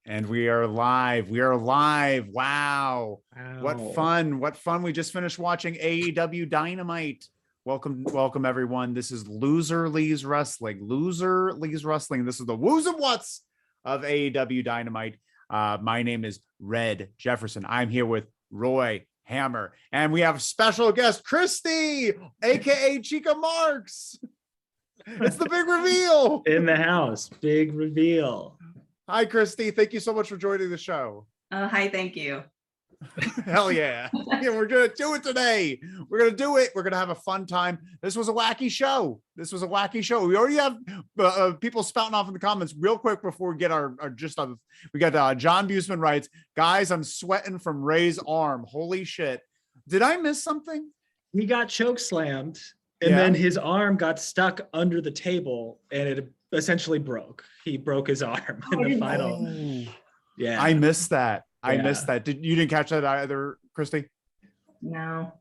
And we are live. We are live. Wow. What fun. What fun. We just finished watching AEW Dynamite. Welcome everyone. This is Loser Lee's Wrestling. Loser Lee's Wrestling. This is the woos and whats of AEW Dynamite. My name is Red Jefferson. I'm here with Roy Hammer. And we have special guest Christy, aka Chica Marks. It's the big reveal. In the house. Big reveal. Hi, Christy. Thank you so much for joining the show. Hi, thank you. Hell yeah. Yeah, we're going to do it today. We're going to do it. We're going to have a fun time. This was a wacky show. We already have people spouting off in the comments real quick before we get our gist of it. We got John Busman writes, guys, I'm sweating from Ray's arm. Holy shit. Did I miss something? He got choke slammed and then his arm got stuck under the table and it essentially broke. He broke his arm in the final. Yeah. I missed that. Missed that. You didn't catch that either, Christy? No.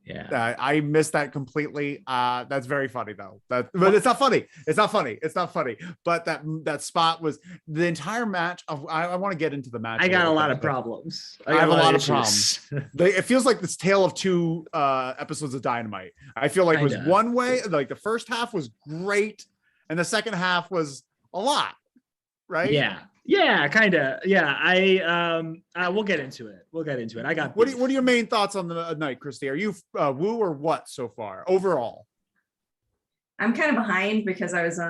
Yeah. I missed that completely. That's very funny though. But it's not funny. It's not funny. But that spot was the entire match. I want to get into the match. I got a lot of problems. I have a lot of problems. It feels like this tale of two episodes of Dynamite. I feel like it was one way. Like the first half was great, and the second half was a lot. Right? Yeah, kind of. Yeah, we'll get into it. I got. What are your main thoughts on the night, Christy? Are you woo or what so far overall? I'm kind of behind because I was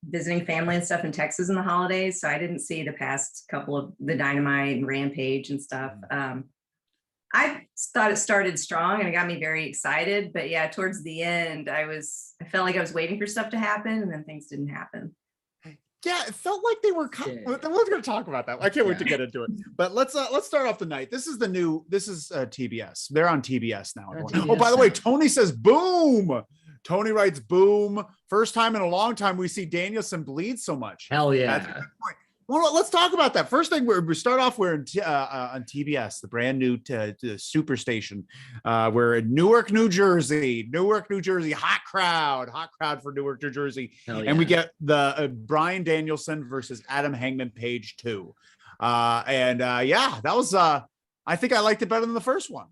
visiting family and stuff in Texas in the holidays, so I didn't see the past couple of the Dynamite and Rampage and stuff. I thought it started strong and it got me very excited, but yeah, towards the end, I felt like I was waiting for stuff to happen, and then things didn't happen. Yeah, it felt like they were. We're going to talk about that. I can't wait to get into it. But let's start off the night. This is TBS. They're on TBS now. Oh, by the way, Tony says boom. Tony writes boom. First time in a long time we see Danielson bleed so much. Hell yeah. Well, let's talk about that. First thing, we start off. We're on TBS, the brand new super station. We're in Newark, New Jersey. Hot crowd for Newark, New Jersey. Yeah. And we get the Bryan Danielson versus Adam Hangman Page 2. That was. I think I liked it better than the first one.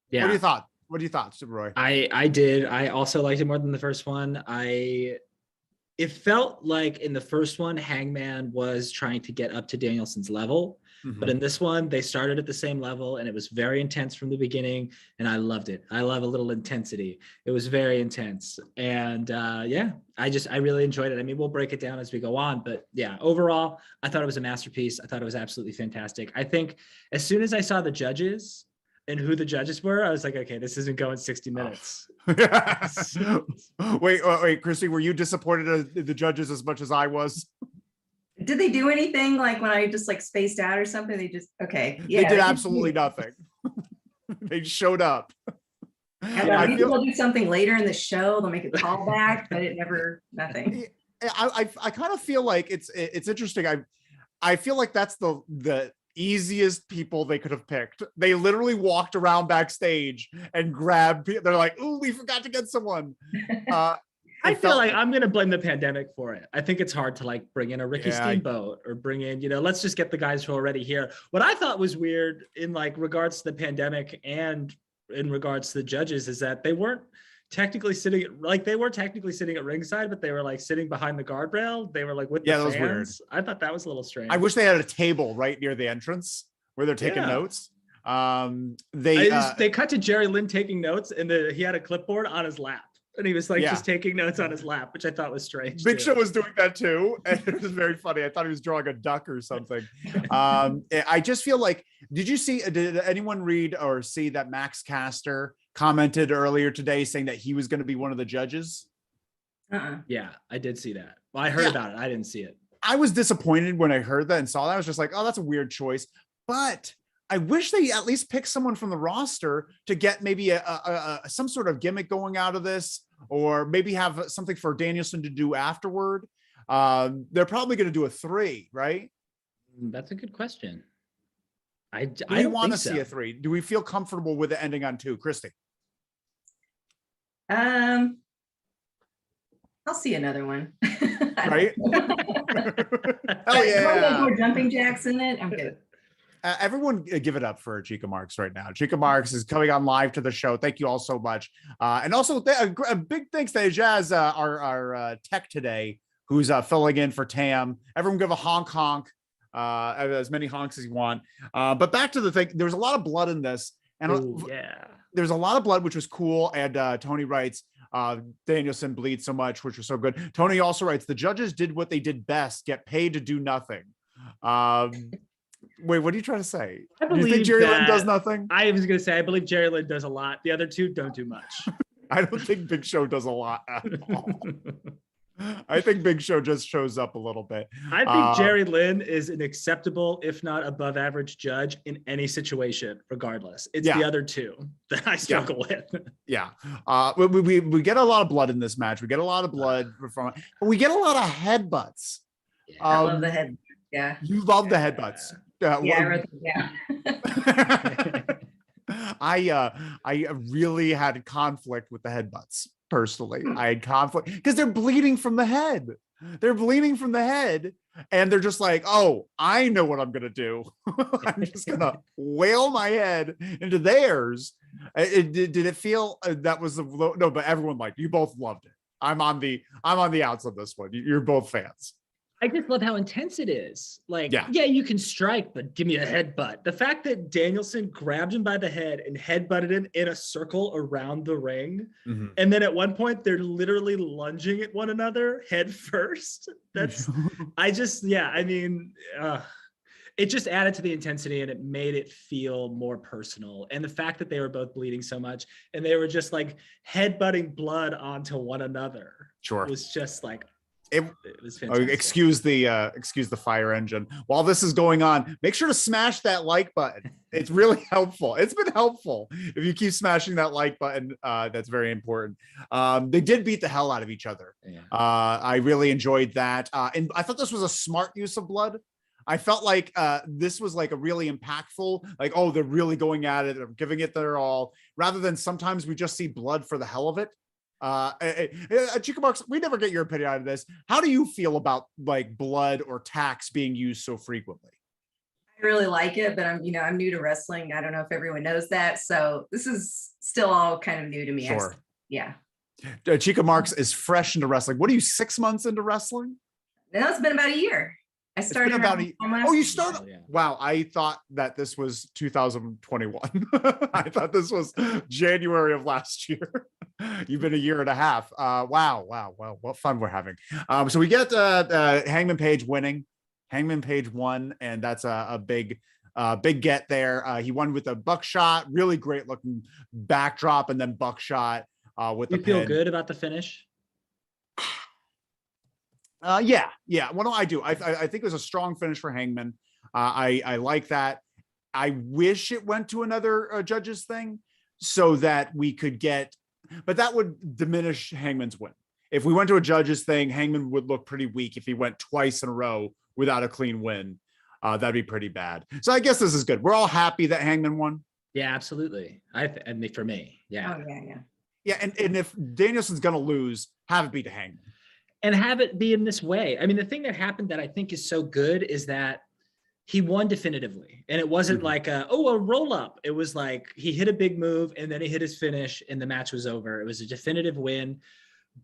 Yeah. What do you thought, Super Roy? I did. I also liked it more than the first one. It felt like in the first one, Hangman was trying to get up to Danielson's level. Mm-hmm. But in this one, they started at the same level and it was very intense from the beginning. And I loved it. I love a little intensity. It was very intense. And I really enjoyed it. I mean, we'll break it down as we go on. But yeah, overall, I thought it was a masterpiece. I thought it was absolutely fantastic. I think as soon as I saw the judges and who the judges were, I was like, okay, this isn't going 60 minutes. Wait, Christy, were you disappointed in the judges as much as I was? Did they do anything like when I just like spaced out or something? They just, okay. Yeah, they did absolutely nothing. They showed up. Maybe they'll do something later in the show. They'll make a callback, but it never, nothing. I kind of feel like it's interesting. I feel like that's the easiest people they could have picked. They literally walked around backstage and grabbed people. They're like, "Ooh, we forgot to get someone." I feel like I'm gonna blame the pandemic for it. I think it's hard to like bring in a Ricky Steamboat or bring in, let's just get the guys who are already here. What I thought was weird in like regards to the pandemic and in regards to the judges is that they weren't technically sitting at ringside, but they were like sitting behind the guardrail. They were like with the fans. That was weird. I thought that was a little strange. I wish they had a table right near the entrance where they're taking notes. They cut to Jerry Lynn taking notes, and he had a clipboard on his lap. And he was like just taking notes on his lap, which I thought was strange. Big Show was doing that too. And it was very funny. I thought he was drawing a duck or something. I just feel like, did anyone read or see that Max Caster commented earlier today saying that he was going to be one of the judges? Yeah, I did see that. Well, I heard about it. I didn't see it. I was disappointed when I heard that and saw that. I was just like, oh, that's a weird choice. But I wish they at least pick someone from the roster to get maybe some sort of gimmick going out of this, or maybe have something for Danielson to do afterward. They're probably going to do a 3, right? That's a good question. I want to see a 3. Do we feel comfortable with it ending on 2, Christy? I'll see another one. Right? Hell yeah! More jumping jacks in it. I'm good. Everyone give it up for Chica Marks right now. Chica Marks is coming on live to the show. Thank you all so much. And also a big thanks to Jazz, our tech today, who's filling in for Tam. Everyone give a honk, as many honks as you want. But back to the thing, there was a lot of blood in this. And there's a lot of blood, which was cool. And Tony writes, Danielson bleeds so much, which was so good. Tony also writes, the judges did what they did best, get paid to do nothing. Wait, what are you trying to say? I believe you think Jerry Lynn does nothing? I was going to say, I believe Jerry Lynn does a lot. The other two don't do much. I don't think Big Show does a lot at all. I think Big Show just shows up a little bit. I think Jerry Lynn is an acceptable, if not above average judge in any situation, regardless. It's the other two that I struggle with. Yeah. We get a lot of blood in this match. We get a lot of blood from, but we get a lot of headbutts. Yeah, I love the head. Yeah. You love the headbutts. I wrote them down. I really had conflict with the headbutts personally. I had conflict because they're bleeding from the head. They're bleeding from the head, and they're just like, "Oh, I know what I'm gonna do. I'm just gonna whale my head into theirs." Did it feel that was the no? But everyone liked you. Both loved it. I'm on the outs of this one. You're both fans. I just love how intense it is. Like, yeah, you can strike, but give me a headbutt. The fact that Danielson grabbed him by the head and headbutted him in a circle around the ring. Mm-hmm. And then at one point, they're literally lunging at one another head first. That's, it just added to the intensity and it made it feel more personal. And the fact that they were both bleeding so much and they were just like headbutting blood onto one another. Sure. Was just like, it was fantastic. Excuse the fire engine. While this is going on, make sure to smash that like button. It's really helpful. It's been helpful. If you keep smashing that like button, that's very important. They did beat the hell out of each other. Yeah. I really enjoyed that. And I thought this was a smart use of blood. I felt like this was like a really impactful, like, oh, they're really going at it. They're giving it their all, rather than sometimes we just see blood for the hell of it. Chica Marks, we never get your opinion on this. How do you feel about like blood or tacks being used so frequently? I really like it, but I'm new to wrestling. I don't know if everyone knows that. So this is still all kind of new to me. Sure. Yeah. Chica Marks is fresh into wrestling. What are you, 6 months into wrestling? No, it's been about a year. I started you started. Yeah. Wow, I thought that this was 2021. I thought this was January of last year. You've been a year and a half. Wow, what fun we're having. So we get Hangman Page winning. Hangman Page won, and that's a big get there. He won with a buckshot, really great looking backdrop, and then buckshot with the pin. You feel good about the finish? Yeah. What do I do? I think it was a strong finish for Hangman. I like that. I wish it went to another judges thing, so that we could get, but that would diminish Hangman's win. If we went to a judges thing, Hangman would look pretty weak if he went twice in a row without a clean win. That'd be pretty bad. So I guess this is good. We're all happy that Hangman won. Yeah, absolutely. I mean, for me, yeah. Oh, yeah. Yeah, and if Danielson's going to lose, have it be to Hangman. And have it be in this way. I mean, the thing that happened that I think is so good is that he won definitively. And it wasn't like a roll up. It was like he hit a big move and then he hit his finish and the match was over. It was a definitive win,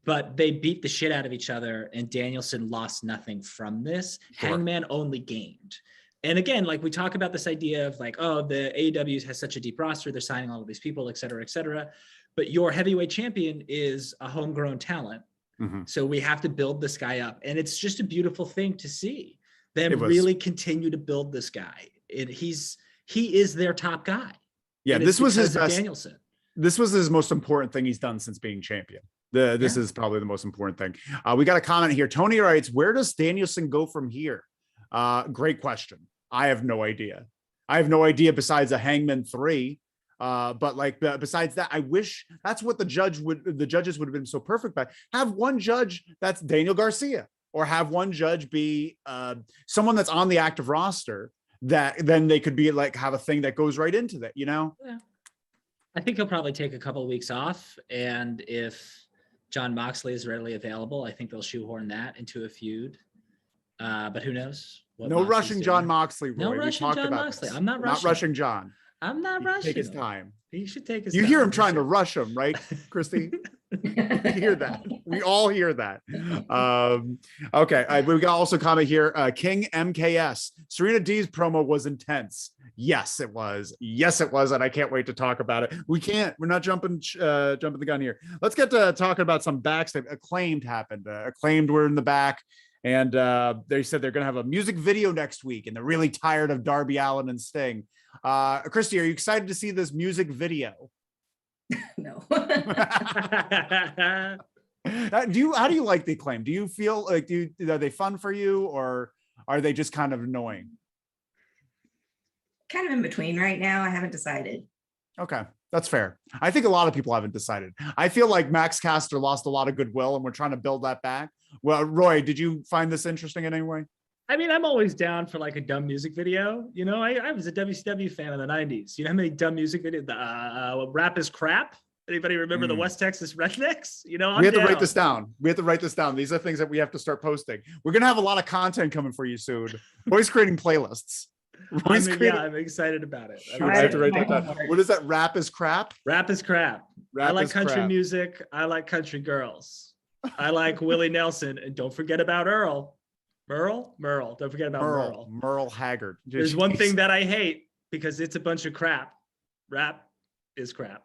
but they beat the shit out of each other and Danielson lost nothing from this. Sure. Hangman only gained. And again, like we talk about this idea of like, oh, the AEW has such a deep roster. They're signing all of these people, et cetera, et cetera. But your heavyweight champion is a homegrown talent. Mm-hmm. So we have to build this guy up. And it's just a beautiful thing to see them really continue to build this guy. He is their top guy. Yeah, this was his best. Danielson. This was his most important thing he's done since being champion. This is probably the most important thing. We got a comment here. Tony writes, where does Danielson go from here? Great question. I have no idea. Besides a Hangman 3. But like besides that, I wish that's what the judges would have been so perfect by. Have one judge that's Daniel Garcia, or have one judge be someone that's on the active roster that then they could be like have a thing that goes right into that, you know? Yeah. I think he'll probably take a couple of weeks off, and if Jon Moxley is readily available, I think they'll shoehorn that into a feud. But who knows? No rushing Jon Moxley, Roy. No rushing Jon Moxley. I'm not rushing. Not rushing John. I'm not rushing. Take his time. He should take his time. You hear him trying to rush him, right, Christy? You hear that. We all hear that. Okay. We got also comment here. King MKS. Serena Deep's promo was intense. Yes, it was. And I can't wait to talk about it. We're not jumping the gun here. Let's get to talking about some backstage. Acclaimed happened. Acclaimed were in the back. And they said they're going to have a music video next week. And they're really tired of Darby Allin and Sting. Christy, are you excited to see this music video? No. How do you like the Acclaim? Do you feel like are they fun for you, or are they just kind of annoying? Kind of in between right now. I haven't decided. Okay, that's fair. I think a lot of people haven't decided. I feel like Max Caster lost a lot of goodwill and we're trying to build that back. Well, Roy, did you find this interesting in any way? I mean, I'm always down for like a dumb music video. You know, I was a WCW fan in the 90s. You know how many dumb music videos? Rap is crap. Anybody remember the West Texas Rednecks? You know, we have to write this down. These are things that we have to start posting. We're going to have a lot of content coming for you soon. Roy's creating playlists. I'm excited about it. I have to write that down. What is that? Rap is crap? Rap is crap. I like country music. I like country girls. I like Willie Nelson. And don't forget about Earl. Merle. Don't forget about Merle. Merle Haggard. There's one thing that I hate because it's a bunch of crap. Rap is crap.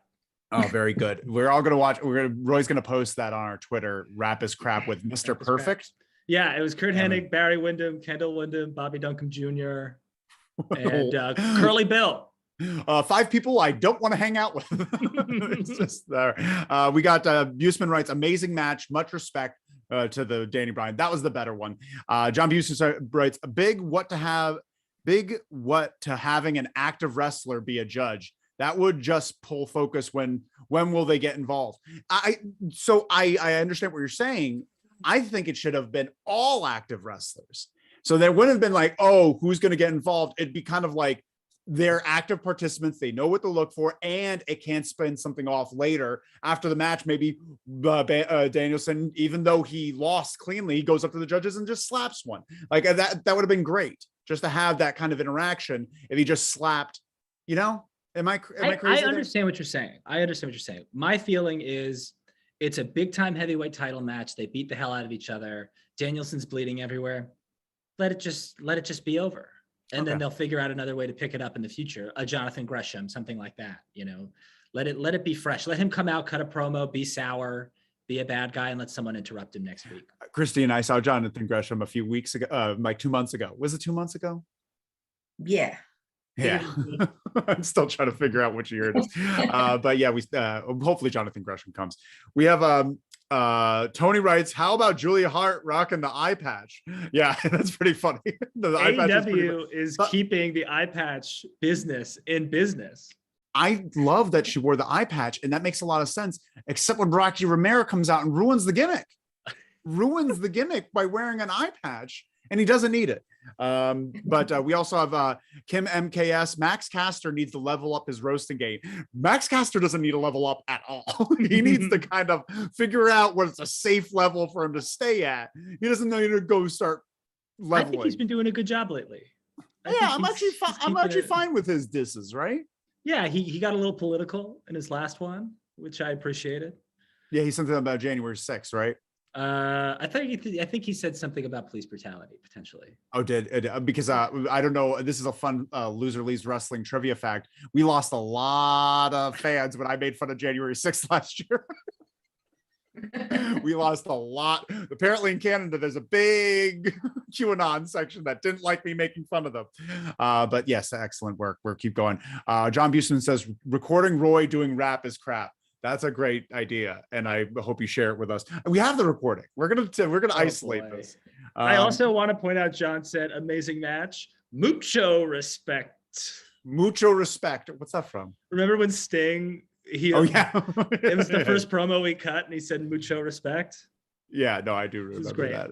Oh, very good. We're all gonna watch. Roy's gonna post that on our Twitter. Rap is crap with Mr. Perfect. Yeah, it was Kurt Hennig, Barry Windham, Kendall Windham, Bobby Duncombe Jr., and Curly Bill. 5 people I don't want to hang out with. It's just there. We got Buseman writes, amazing match, much respect to the Danny Bryan. That was the better one. John Buseman writes, big what to having an active wrestler be a judge. That would just pull focus. When will they get involved? I understand what you're saying. I think it should have been all active wrestlers. So there wouldn't have been like, oh, who's going to get involved? It'd be kind of like they're active participants. They know what to look for, and it can spin something off later after the match. Maybe Danielson, even though he lost cleanly, he goes up to the judges and just slaps one. Like that would have been great just to have that kind of interaction. If he just slapped, you know, am I crazy? I understand what you're saying. My feeling is it's a big time heavyweight title match. They beat the hell out of each other. Danielson's bleeding everywhere. Let it just be over. And then they'll figure out another way to pick it up in the future. A Jonathan Gresham, something like that, you know, let it be fresh. Let him come out, cut a promo, be sour, be a bad guy, and let someone interrupt him next week. Christy and I saw Jonathan Gresham a few weeks ago, like 2 months ago. Was it 2 months ago? Yeah. I'm still trying to figure out which year it is. But yeah, we hopefully Jonathan Gresham comes. We have Tony writes, how about Julia Hart rocking the eye patch? Yeah, that's pretty funny. AEW is keeping the eye patch business in business. I love that she wore the eye patch, and that makes a lot of sense, except when Rocky Romero comes out and ruins the gimmick by wearing an eye patch, and he doesn't need it. But we also have Kim MKS. Max Caster needs to level up his roasting game. Max Caster doesn't need to level up at all. He needs to kind of figure out what's a safe level for him to stay at. He doesn't need to go start leveling. I think he's been doing a good job lately. I'm actually fine with his disses, right? Yeah, he got a little political in his last one, which I appreciated. Yeah, he said something about January 6th, right? I think he said something about police brutality potentially. Oh, because I don't know. This is a fun Loser Leaves Wrestling trivia fact. We lost a lot of fans when I made fun of January 6th last year. We lost a lot. Apparently in Canada, there's a big QAnon section that didn't like me making fun of them. But yes, excellent work. We'll keep going. John Busman says, recording Roy doing rap is crap. That's a great idea, and I hope you share it with us. We have the recording. We're gonna isolate this. I also want to point out, John said, amazing match. Mucho respect. Mucho respect. What's that from? Remember when Sting? Oh yeah, it was the first promo we cut, and he said mucho respect. Yeah, no, I do remember that.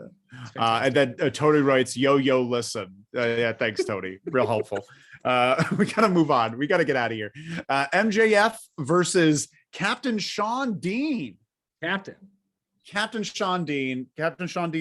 And then Tony writes, "Yo, listen." Yeah, thanks, Tony. Real helpful. We gotta move on. We gotta get out of here. MJF versus Captain Sean Dean. Captain Sean Dean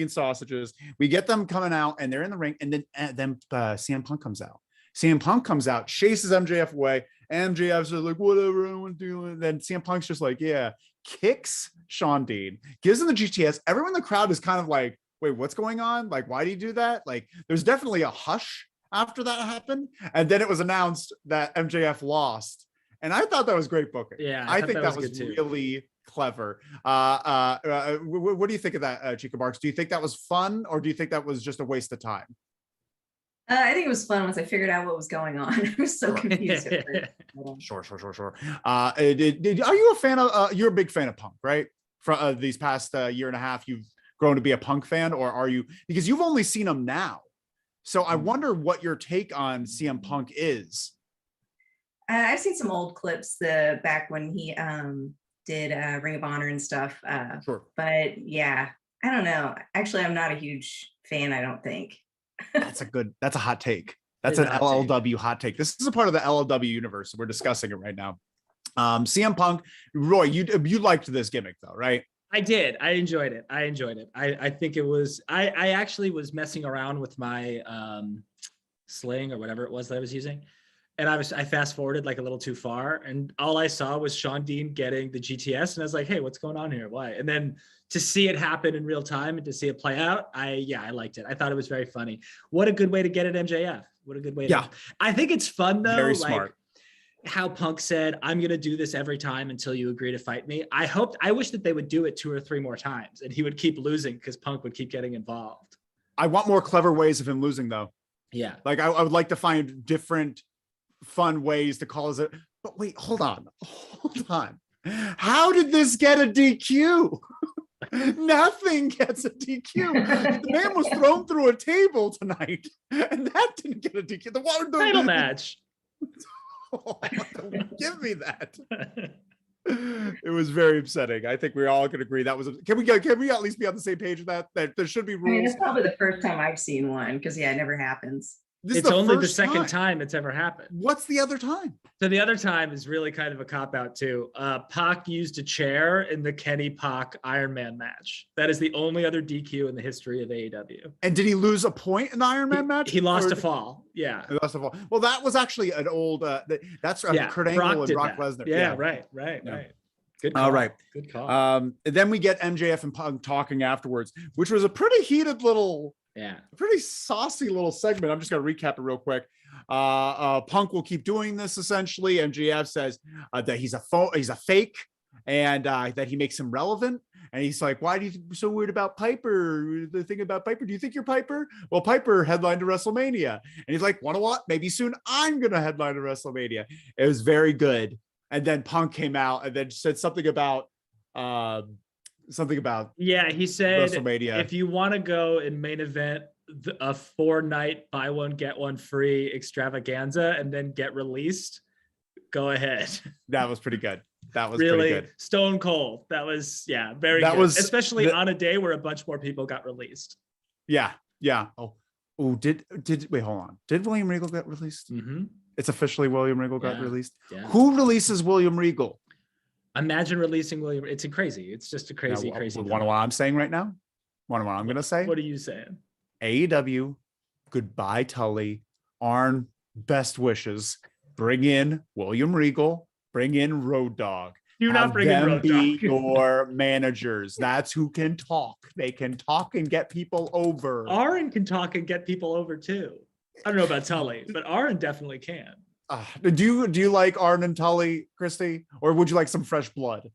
sausages. We get them coming out, and they're in the ring, and then CM Punk comes out. CM Punk comes out, chases MJF away. MJF's like, whatever, I don't want to do it. And then CM Punk's just like, yeah, kicks Sean Dean, gives him the GTS. Everyone in the crowd is kind of like, wait, what's going on? Like, why do you do that? Like, there's definitely a hush after that happened. And then it was announced that MJF lost. And I thought that was great booking. Yeah, I think that was really clever. What do you think of that, Chica Marks? Do you think that was fun, or do you think that was just a waste of time? I think it was fun once I figured out what was going on. I was so confused. Sure. Are you a fan of? You're a big fan of Punk, right? For these past year and a half, you've grown to be a Punk fan, or are you? Because you've only seen him now, so I wonder what your take on CM Punk is. I've seen some old clips back when he did Ring of Honor and stuff. Sure. But yeah, I don't know. Actually, I'm not a huge fan, I don't think. That's a hot take. That's an LLW hot take. This is a part of the LLW universe. We're discussing it right now. CM Punk, Roy, you liked this gimmick though, right? I did. I enjoyed it. I think it was, I actually was messing around with my sling or whatever it was that I was using. And I fast forwarded like a little too far, and all I saw was Sean Dean getting the GTS, and I was like, hey, what's going on here? Why? And then to see it happen in real time and to see it play out, I liked it. I thought it was very funny. What a good way to get at MJF. What a good way. I think it's fun though. Very smart. How Punk said, I'm going to do this every time until you agree to fight me. I wish that they would do it 2 or 3 more times, and he would keep losing because Punk would keep getting involved. I want more clever ways of him losing though. Yeah. Like I would like to find different fun ways to call it. But wait, hold on. How did this get a DQ? Nothing gets a DQ. The man was thrown through a table tonight, and that didn't get a DQ. The title match. Oh, give me that. It was very upsetting. I think we all can agree that was. Can we at least be on the same page with that? That there should be rules. I mean, it's probably the first time I've seen one, because it never happens. It's only the second time it's ever happened. What's the other time? So the other time is really kind of a cop-out too. Pac used a chair in the Kenny Pac Iron Man match. That is the only other DQ in the history of AEW. And did he lose a point in the Iron Man match? He lost a fall. Yeah. He lost a fall. Well, that was actually an old, that's Kurt Angle and Brock Lesnar. Yeah, right. Good call. All right. Good call. Then we get MJF and Punk talking afterwards, which was a pretty heated little, pretty saucy little segment. I'm just going to recap it real quick. Punk will keep doing this essentially. MJF says that he's a fake, and that he makes him relevant. And he's like, why do you so worried about Piper? The thing about Piper, do you think you're Piper? Well, Piper headlined to WrestleMania. And he's like, wanna what? Maybe soon I'm going to headline to WrestleMania. It was very good. And then Punk came out and then said something about he said WrestleMania. If you want to go and main event a 4-night buy one get one free extravaganza and then get released, Go ahead. That was pretty good. That was really pretty good. stone cold. That was very that good. Was especially on a day where a bunch more people got released. Yeah. Oh, did wait, hold on. Did William Regal get released? Mm-hmm. It's officially William Regal got released. Yeah. Who releases William Regal? Imagine releasing William. It's crazy. It's just a crazy. What I'm saying right now? What I'm going to say? What are you saying? AEW, goodbye Tully. Arn, best wishes. Bring in William Regal. Bring in Road Dogg. Do not bring in Road be Dogg. your managers. That's who can talk. They can talk and get people over. Arn can talk and get people over too. I don't know about Tully, but Arn definitely can. Do you like Arn and Tully, Christy, or would you like some fresh blood?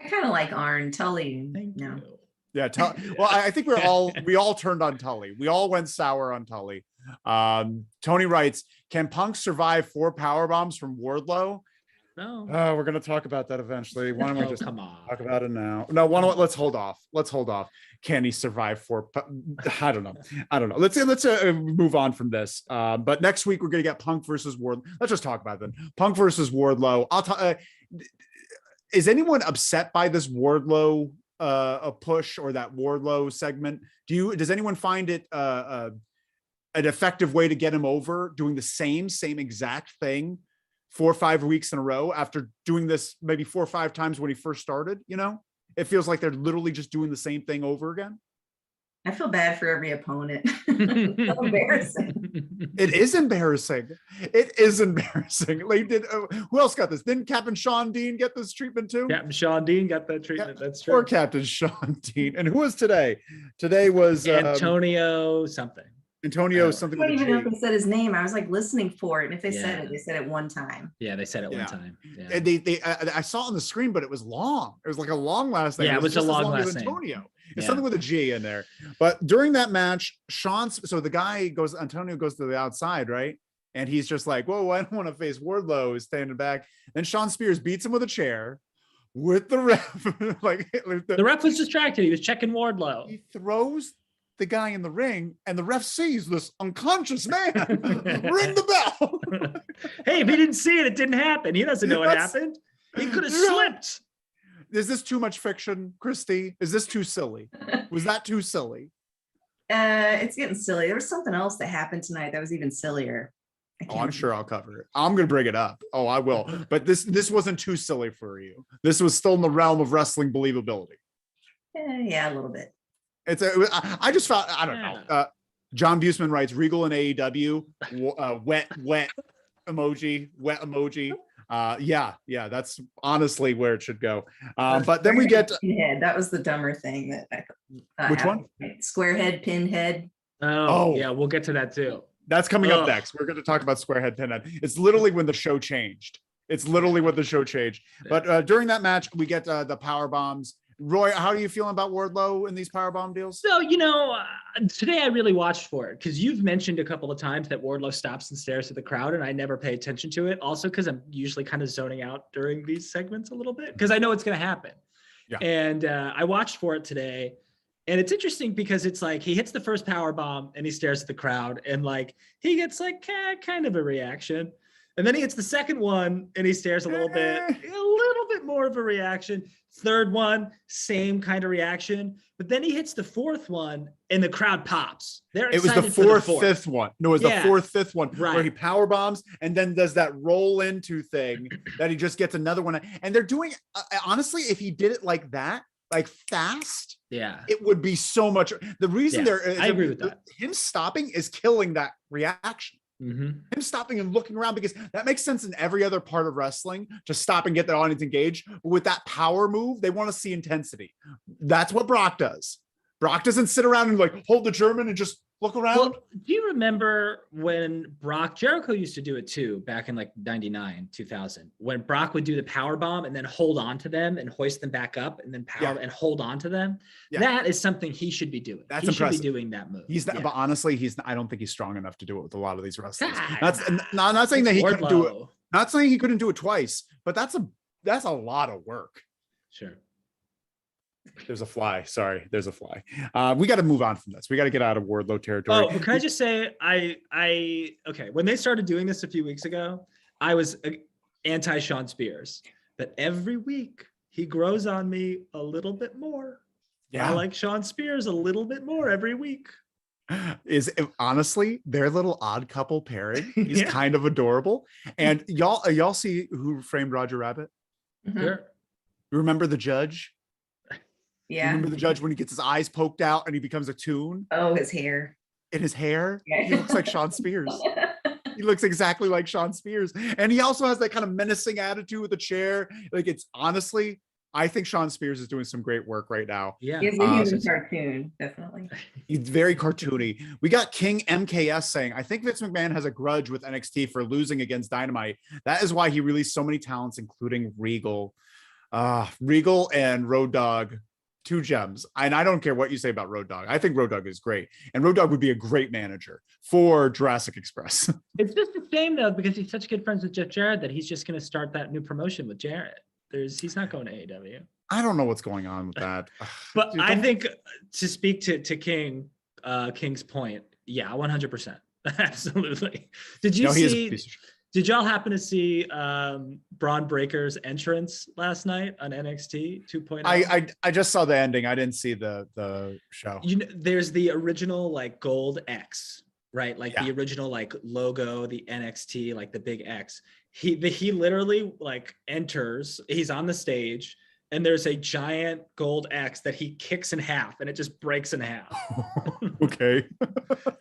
I kind of like Arn. Tully, Thank no. you. Yeah. Well, I think we all turned on Tully. We all went sour on Tully. Tony writes, can Punk survive 4 power bombs from Wardlow? No. We're going to talk about that eventually. Why don't we just come on. talk about it now? No, let's hold off. Can he survive 4? I don't know. Let's move on from this. But next week we're going to get Punk versus Wardlow. Let's just talk about it then. Punk versus Wardlow. Is anyone upset by this Wardlow a push or that Wardlow segment? Does anyone find it an effective way to get him over, doing the same exact thing 4 or 5 weeks in a row after doing this maybe 4 or 5 times when he first started? It feels like they're literally just doing the same thing over again. I feel bad for every opponent. So embarrassing. It is embarrassing. Like, who else got this? Didn't Captain Sean Dean get this treatment too? Captain Sean Dean got that treatment. That's true. Or Captain Sean Dean. And who was today? Today was Antonio something. Antonio something. I don't even know if they said his name. I was like listening for it, and if they said it, they said it one time. Yeah, they said it one time. Yeah. And I saw it on the screen, but it was long. It was like a long last name. Yeah, it was a long last as name. Antonio. It's something with a G in there. But during that match, Antonio goes to the outside, right? And he's just like, whoa, I don't want to face Wardlow. He's standing back. Then Sean Spears beats him with a chair with the ref. The ref was distracted. He was checking Wardlow. He throws the guy in the ring, and the ref sees this unconscious man. Ring the bell. Hey, if he didn't see it, it didn't happen. He doesn't know what happened. He could have slipped. Is this too much fiction, Christy? Is this too silly? Was that too silly? It's getting silly. There was something else that happened tonight that was even sillier. I'm sure I'll cover it. I'm going to bring it up. Oh, I will. But this wasn't too silly for you. This was still in the realm of wrestling believability. Yeah, a little bit. I just felt, I don't know. John Buseman writes, Regal and AEW, wet emoji, wet emoji. Yeah, that's honestly where it should go. But then we get pinhead. That was the dumber thing that I which one? Squarehead, pinhead. Oh, yeah, we'll get to that too. That's coming up next. We're going to talk about Squarehead, pinhead. It's literally when the show changed. But during that match, we get the power bombs. Roy, how are you feeling about Wardlow in these powerbomb deals? So, today I really watched for it because you've mentioned a couple of times that Wardlow stops and stares at the crowd, and I never pay attention to it. Also, because I'm usually kind of zoning out during these segments a little bit because I know it's going to happen. Yeah. And I watched for it today, and it's interesting because it's like he hits the first powerbomb and he stares at the crowd, and like he gets like kind of a reaction. And then he hits the second one and he stares a little bit more of a reaction. Third one, same kind of reaction. But then he hits the fourth one and the crowd pops. It was the fifth one. No, it was the fifth one where he power bombs and then does that roll into thing that he just gets another one. And they're doing, honestly, if he did it like that, like fast, it would be so much. The reason I agree with that. Him stopping is killing that reaction. Mm-hmm. Him stopping and looking around, because that makes sense in every other part of wrestling, to stop and get the audience engaged. But with that power move, they want to see intensity. That's what Brock does. Brock doesn't sit around and like hold the German and just look around. Well, do you remember when Jericho used to do it too, back in like 99, 2000, when Brock would do the power bomb and then hold on to them and hoist them back up and then and hold on to them? Yeah. That is something he should be doing. That's impressive. He should be doing that move. He's not, but honestly, I don't think he's strong enough to do it with a lot of these wrestlers. I'm not saying that he couldn't do it. Not saying he couldn't do it twice, but that's a lot of work. Sure. There's a fly. Sorry, there's a fly. We got to move on from this. We got to get out of Wardlow territory. Oh, but can I just say, okay, when they started doing this a few weeks ago, I was anti Sean Spears, but every week he grows on me a little bit more. Yeah. I like Sean Spears a little bit more every week. Is honestly their little odd couple pairing is kind of adorable. And y'all see Who Framed Roger Rabbit? Mm-hmm. Sure. Remember the judge? Yeah. Remember the judge when he gets his eyes poked out and he becomes a toon? Oh, his hair. In his hair, he looks like Sean Spears. He looks exactly like Sean Spears. And he also has that kind of menacing attitude with the chair. Like, it's honestly, I think Sean Spears is doing some great work right now. Yeah. He's a human cartoon, definitely. He's very cartoony. We got King MKS saying, I think Vince McMahon has a grudge with NXT for losing against Dynamite. That is why he released so many talents, including Regal. Regal and Road Dogg, 2 gems. And I don't care what you say about Road Dogg. I think Road Dogg is great. And Road Dogg would be a great manager for Jurassic Express. It's just a shame, though, because he's such good friends with Jeff Jarrett that he's just going to start that new promotion with Jarrett. He's not going to AEW. I don't know what's going on with that. But dude, I think to speak to King's point, yeah, 100%. Absolutely. Did you see? Did y'all happen to see Braun Breaker's entrance last night on NXT 2.0? I just saw the ending. I didn't see the show. You know, there's the original like gold X, right? Like the original like logo, the NXT, like the big X. He literally like enters. He's on the stage, and there's a giant gold X that he kicks in half, and it just breaks in half. Okay.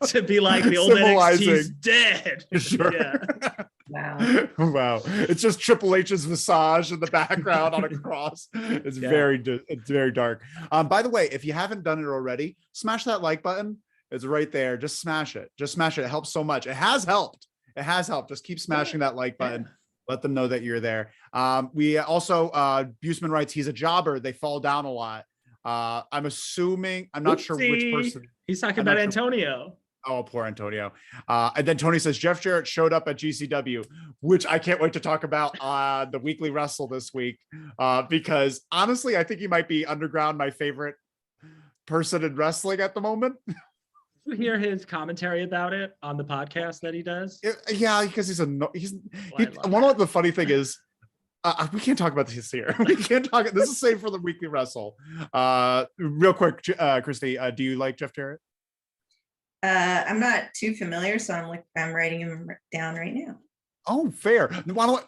To be like the old NXT's dead. Sure. Yeah. Wow. It's just Triple H's visage in the background on a cross. It's very dark. By the way, if you haven't done it already, smash that like button. It's right there. Just smash it. Just smash it. It helps so much. It has helped. Just keep smashing that like button. Let them know that you're there. We also, Buseman writes, he's a jobber. They fall down a lot. I'm assuming, I'm not sure which person. He's talking about Antonio. Oh, poor Antonio. And then Tony says, Jeff Jarrett showed up at GCW, which I can't wait to talk about the Weekly Wrestle this week. Because honestly, I think he might be underground my favorite person in wrestling at the moment. You hear his commentary about it on the podcast that he does? Yeah, because one of the funny thing is, we can't talk about this here. We can't talk. This is safe for the Weekly Wrestle. Real quick, Christy, do you like Jeff Jarrett? I'm not too familiar, so I'm writing him down right now. Oh, fair.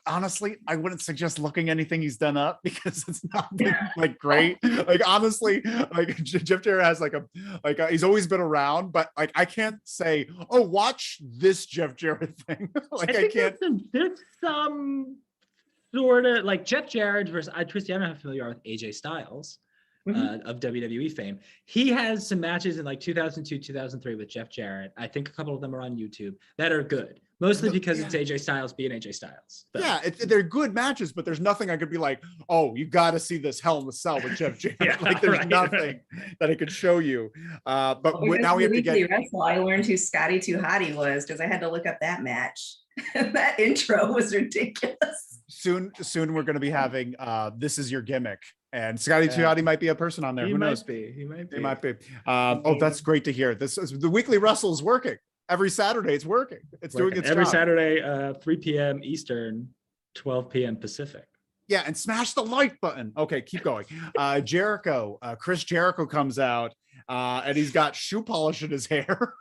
Honestly, I wouldn't suggest looking anything he's done up because it's not like great. Like honestly, like Jeff Jarrett has he's always been around, but like I can't say, oh, watch this Jeff Jarrett thing. I can't. There's some sort of like Jeff Jarrett versus Christy. I don't know how familiar you are with AJ Styles. Of WWE fame. He has some matches in like 2002, 2003 with Jeff Jarrett. I think a couple of them are on YouTube that are good, mostly because it's AJ Styles being AJ Styles. But. Yeah, they're good matches, but there's nothing I could be like, oh, you got to see this Hell in the Cell with Jeff Jarrett. There's nothing that I could show you. But now we have to get. Wrestle, I learned who Scotty 2 Hotty was because I had to look up that match. That intro was ridiculous. Soon we're going to be having This Is Your Gimmick. And Scotty 2 Hotty might be a person on there. Who knows? He might be. Oh, that's great to hear. The Weekly Wrestle is working. Every Saturday it's working. It's doing its every job. Saturday, 3 p.m. Eastern, 12 p.m. Pacific. Yeah, and smash the like button. Okay, keep going. Jericho, Chris Jericho comes out, and he's got shoe polish in his hair.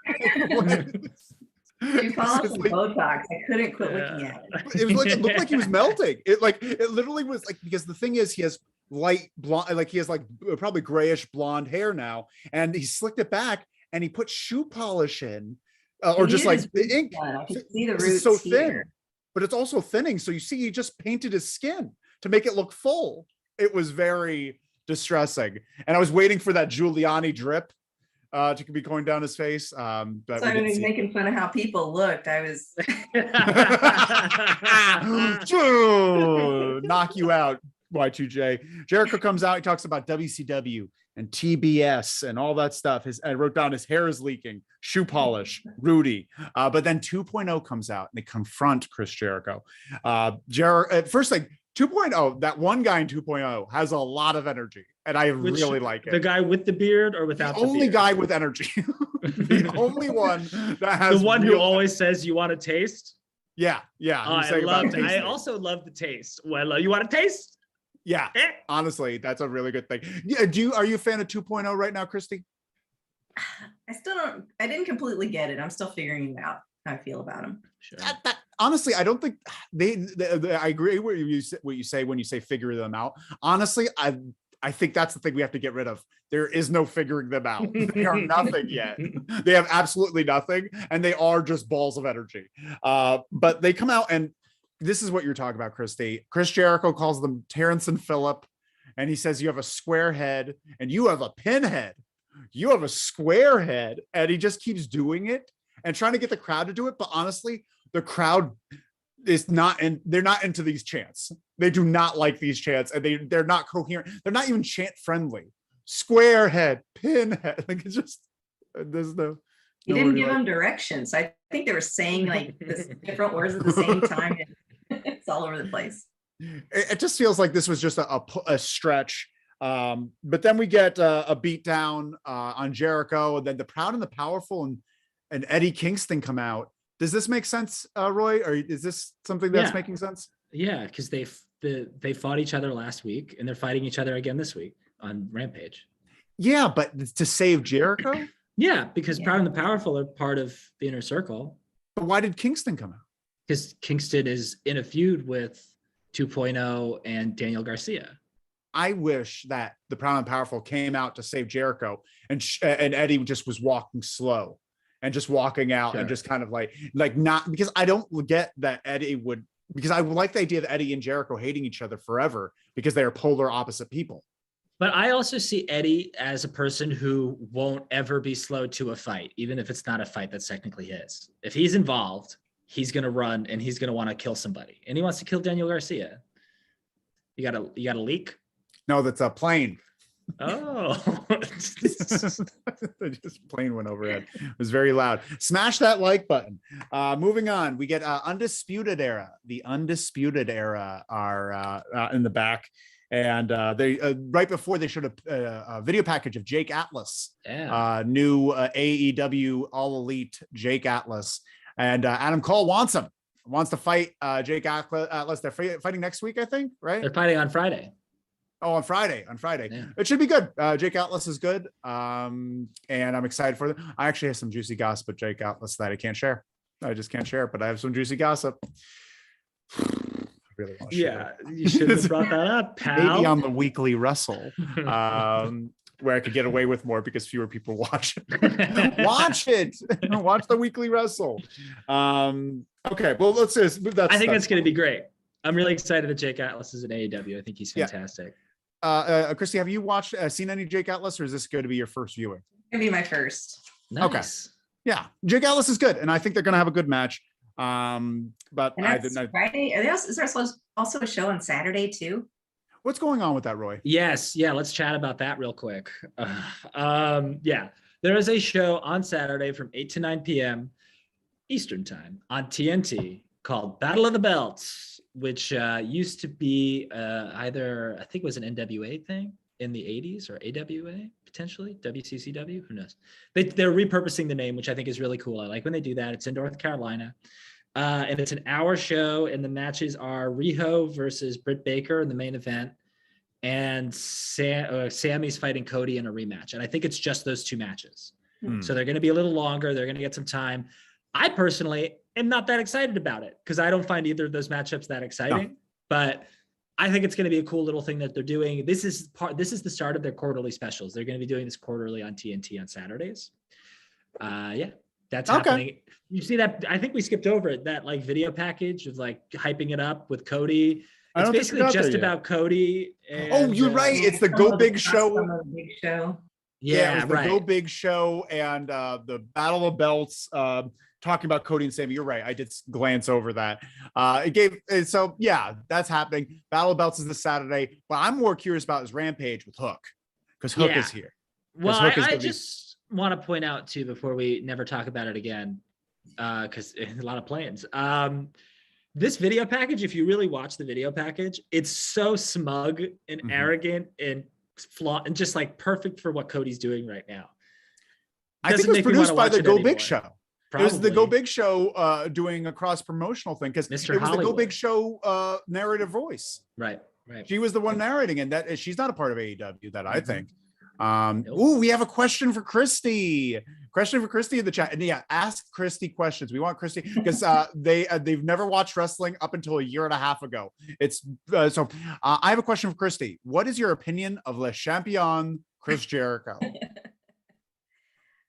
Shoe polish and Botox. I couldn't quit looking at it. It looked like he was melting. It literally was like, because the thing is, he has light blonde, like he has like probably grayish blonde hair now, and he slicked it back and he put shoe polish in, or just like the ink. I can see the roots so here. thin, but it's also thinning. So you see, he just painted his skin to make it look full. It was very distressing, and I was waiting for that Giuliani drip to be going down his face. But so I was making fun of how people looked. I was knock you out. Y2J. Jericho comes out, he talks about WCW and TBS and all that stuff. I wrote down his hair is leaking, shoe polish, Rudy. But then 2.0 comes out and they confront Chris Jericho. At first, like 2.0, that one guy in 2.0 has a lot of energy, and I really like it. The guy with the beard or without the beard? The only guy with energy. The only one that has the one who always says you want to taste. Yeah. I also love the taste. Well, you want a taste? Yeah. Honestly, that's a really good thing. Yeah. Are you a fan of 2.0 right now, Christy? I didn't completely get it. I'm still figuring out how I feel about him. Sure. Honestly, I don't think I agree with what you say when you say figure them out. Honestly, I think that's the thing we have to get rid of. There is no figuring them out. They are nothing yet. They have absolutely nothing, and they are just balls of energy. But they come out, and this is what you're talking about, Christy. Chris Jericho calls them Terrence and Phillip, and he says you have a square head and you have a pinhead. You have a square head, and he just keeps doing it and trying to get the crowd to do it. But honestly, the crowd is not, and they're not into these chants. They do not like these chants, and they're not coherent. They're not even chant friendly. Square head, pinhead, like it's just there's no. You didn't give them directions. I think they were saying like this different words at the same time. And it's all over the place. It just feels like this was just a stretch. But then we get a beat down on Jericho, and then the Proud and the Powerful and Eddie Kingston come out. Does this make sense, Roy? Or is this something that's making sense? Yeah, because they fought each other last week, and they're fighting each other again this week on Rampage. Yeah, but to save Jericho? Yeah, because Proud and the Powerful are part of the Inner Circle. But why did Kingston come out? Because Kingston is in a feud with 2.0 and Daniel Garcia. I wish that the Proud and Powerful came out to save Jericho, and Eddie just was walking slow and just walking out and just kind of like not, because I don't get that Eddie would, because I like the idea of Eddie and Jericho hating each other forever because they are polar opposite people. But I also see Eddie as a person who won't ever be slowed to a fight, even if it's not a fight that's technically his. If he's involved, he's going to run and he's going to want to kill somebody. And he wants to kill Daniel Garcia. You got a leak? No, that's a plane. Oh. Just plane went overhead. It was very loud. Smash that like button. Moving on, we get Undisputed Era. The Undisputed Era are in the back. And they right before they showed a video package of Jake Atlas, new AEW All Elite Jake Atlas, and Adam Cole wants to fight Jake Atlas. They're fighting next week, I think, right? They're fighting on Friday. Oh, on Friday. Yeah. It should be good. Jake Atlas is good, and I'm excited for them. I actually have some juicy gossip with Jake Atlas that I can't share. I just can't share, but I have some juicy gossip. Really you should have brought that up, pal. Maybe on the Weekly Wrestle, where I could get away with more because fewer people watch it. Watch the Weekly Wrestle. Okay, well, let's just. I think that's going to be great. I'm really excited that Jake Atlas is in AEW. I think he's fantastic. Christy, have you seen any Jake Atlas, or is this going to be your first viewing? It's going to be my first. Nice. Okay. Yeah, Jake Atlas is good, and I think they're going to have a good match. But I didn't. Friday. Is there also a show on Saturday too? What's going on with that, Roy? Yes, let's chat about that real quick. There is a show on Saturday from 8 to 9 p.m. Eastern time on TNT called Battle of the Belts, which used to be either, I think it was an NWA thing in the 80s, or AWA potentially, WCCW, who knows? They're repurposing the name, which I think is really cool. I like when they do that. It's in North Carolina. And it's an hour show, and the matches are Riho versus Britt Baker in the main event, and Sammy's fighting Cody in a rematch. And I think it's just those two matches. So they're going to be a little longer. They're going to get some time. I personally am not that excited about it because I don't find either of those matchups that exciting, but I think it's going to be a cool little thing that they're doing. This is the start of their quarterly specials. They're going to be doing this quarterly on TNT on Saturdays. That's happening. You see that? I think we skipped over it. That like video package of like hyping it up with Cody. It's basically just about Cody. And, you're right. It's the Go Big Show. Yeah, it was the Go Big Show and the Battle of Belts. Talking about Cody and Sammy, you're right. I did glance over that. That's happening. Battle of Belts is this Saturday. But I'm more curious about is Rampage with Hook, because Hook is here. Well, I just want to point out too, before we never talk about it again, because a lot of plans. This video package, if you really watch the video package, it's so smug and arrogant and flawed and just like perfect for what Cody's doing right now. I think it was produced by the Go Big Show. It was the Go Big Show doing a cross promotional thing because it was the Go Big Show narrative voice. Right. She was the one narrating, and that she's not a part of AEW that I think. We have a question for Christy. Question for Christy in the chat. And yeah, ask Christy questions. We want Christy because they've never watched wrestling up until a year and a half ago. It's so I have a question for Christy. What is your opinion of Le Champion Chris Jericho?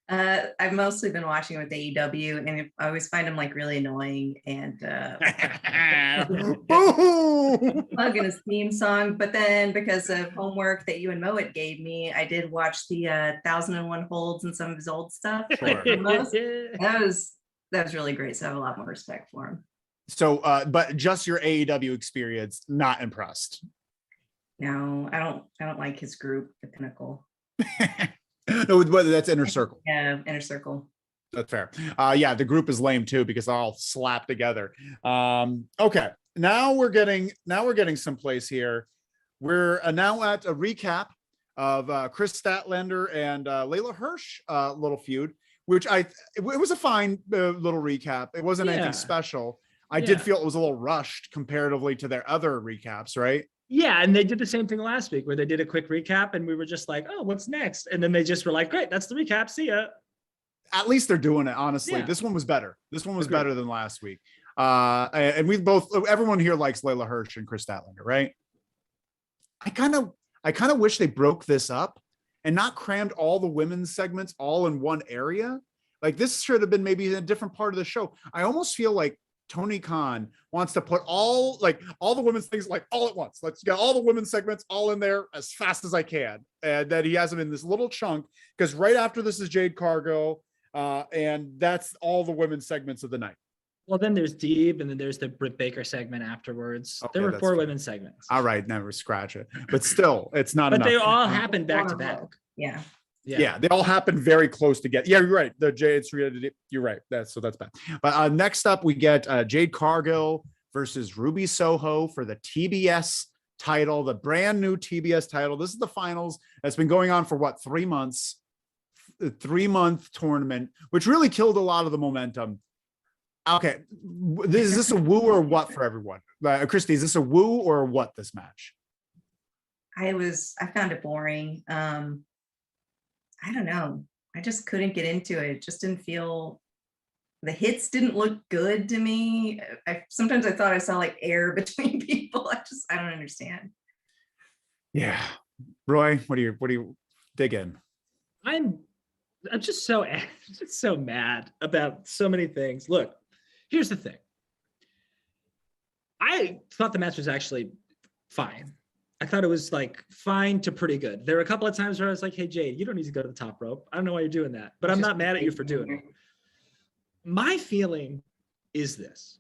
I've mostly been watching with AEW, and I always find him like really annoying and plugging his theme song. But then because of homework that you and Moet gave me, I did watch the 1001 Holds and some of his old stuff. Sure. That was really great. So I have a lot more respect for him. So, but just your AEW experience, not impressed. No, I don't like his group, the Pinnacle. No, that's Inner Circle. Yeah, Inner Circle. That's fair. Yeah, the group is lame too because they're all slapped together. Okay, now we're getting someplace here. We're now at a recap of Chris Statlander and Layla Hirsch little feud, which it was a fine little recap. It wasn't anything special. I did feel it was a little rushed comparatively to their other recaps, right? Yeah, and they did the same thing last week where they did a quick recap and we were just like, oh, what's next? And then they just were like, great, that's the recap. See ya. At least they're doing it, honestly. Yeah. This one was better. This one was better than last week. And everyone here likes Layla Hirsch and Chris Statlander, right? I kind of wish they broke this up and not crammed all the women's segments all in one area. Like this should have been maybe in a different part of the show. I almost feel like Tony Khan wants to put all the women's things like all at once. Let's get all the women's segments all in there as fast as I can. And that he has them in this little chunk because right after this is Jade Cargill. And that's all the women's segments of the night. Well, then there's Deep and then there's the Britt Baker segment afterwards. Okay, there were 4 women's segments. All right, never scratch it. But still, it's not enough. But they all happened back to back. Yeah, they all happened very close together. Yeah, you're right. The Jade, you're right. That's bad. But next up, we get Jade Cargill versus Ruby Soho for the TBS title, the brand new TBS title. This is the finals that's been going on for 3 months, a 3-month tournament, which really killed a lot of the momentum. Okay, is this a woo or what for everyone? Christy, is this a woo or a what this match? I found it boring. I don't know. I just couldn't get into it. It just didn't feel, the hits didn't look good to me. Sometimes I thought I saw like air between people. I don't understand. Yeah. Roy, what do you dig in? I'm just so mad about so many things. Look, here's the thing. I thought the match was actually fine. I thought it was like fine to pretty good. There were a couple of times where I was like, hey, Jade, you don't need to go to the top rope. I don't know why you're doing that, but I'm not mad at you for doing it. My feeling is this.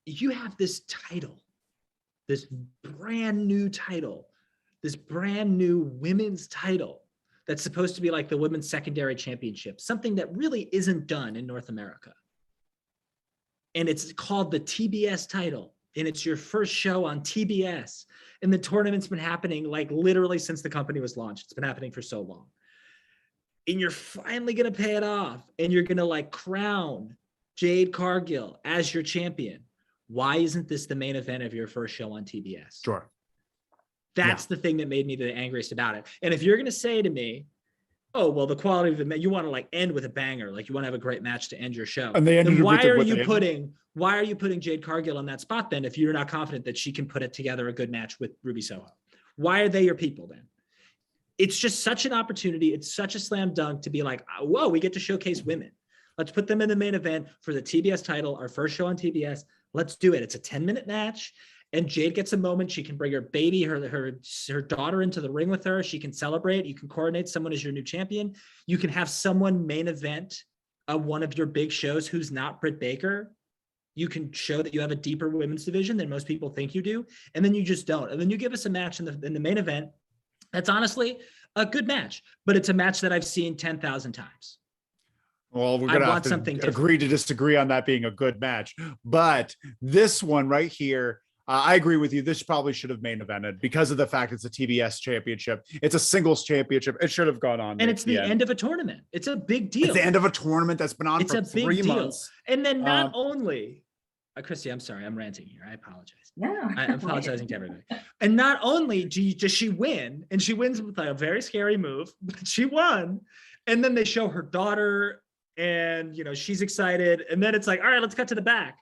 You have this title, this brand new title, this brand new women's title that's supposed to be like the women's secondary championship, something that really isn't done in North America. And it's called the TBS title. And it's your first show on TBS. And the tournament's been happening like literally since the company was launched. It's been happening for so long. And you're finally going to pay it off. And you're going to like crown Jade Cargill as your champion. Why isn't this the main event of your first show on TBS? Sure. That's the thing that made me the angriest about it. And if you're going to say to me, oh, well, the quality of the match, you want to like end with a banger, like you want to have a great match to end your show. And they ended why are you putting Jade Cargill on that spot then if you're not confident that she can put it together a good match with Ruby Soho? Why are they your people then? It's just such an opportunity. It's such a slam dunk to be like, whoa, we get to showcase women. Let's put them in the main event for the TBS title, our first show on TBS. Let's do it. It's a 10-minute match. And Jade gets a moment. She can bring her baby, her daughter into the ring with her. She can celebrate. You can coordinate someone as your new champion. You can have someone main event one of your big shows who's not Britt Baker. You can show that you have a deeper women's division than most people think you do. And then you just don't. And then you give us a match in the main event. That's honestly a good match, but it's a match that I've seen 10,000 times. Well, we're going to have to agree to disagree on that being a good match. But this one right here, I agree with you. This probably should have main evented because of the fact it's a TBS championship. It's a singles championship. It should have gone on. And it's the end of a tournament. It's a big deal. It's the end of a tournament that's been on for 3 months. And then not only, Christy, I'm sorry, I'm ranting here. I apologize. No, I'm apologizing to everybody. And not only does she win, and she wins with a very scary move, but she won. And then they show her daughter, and she's excited. And then it's like, all right, let's cut to the back.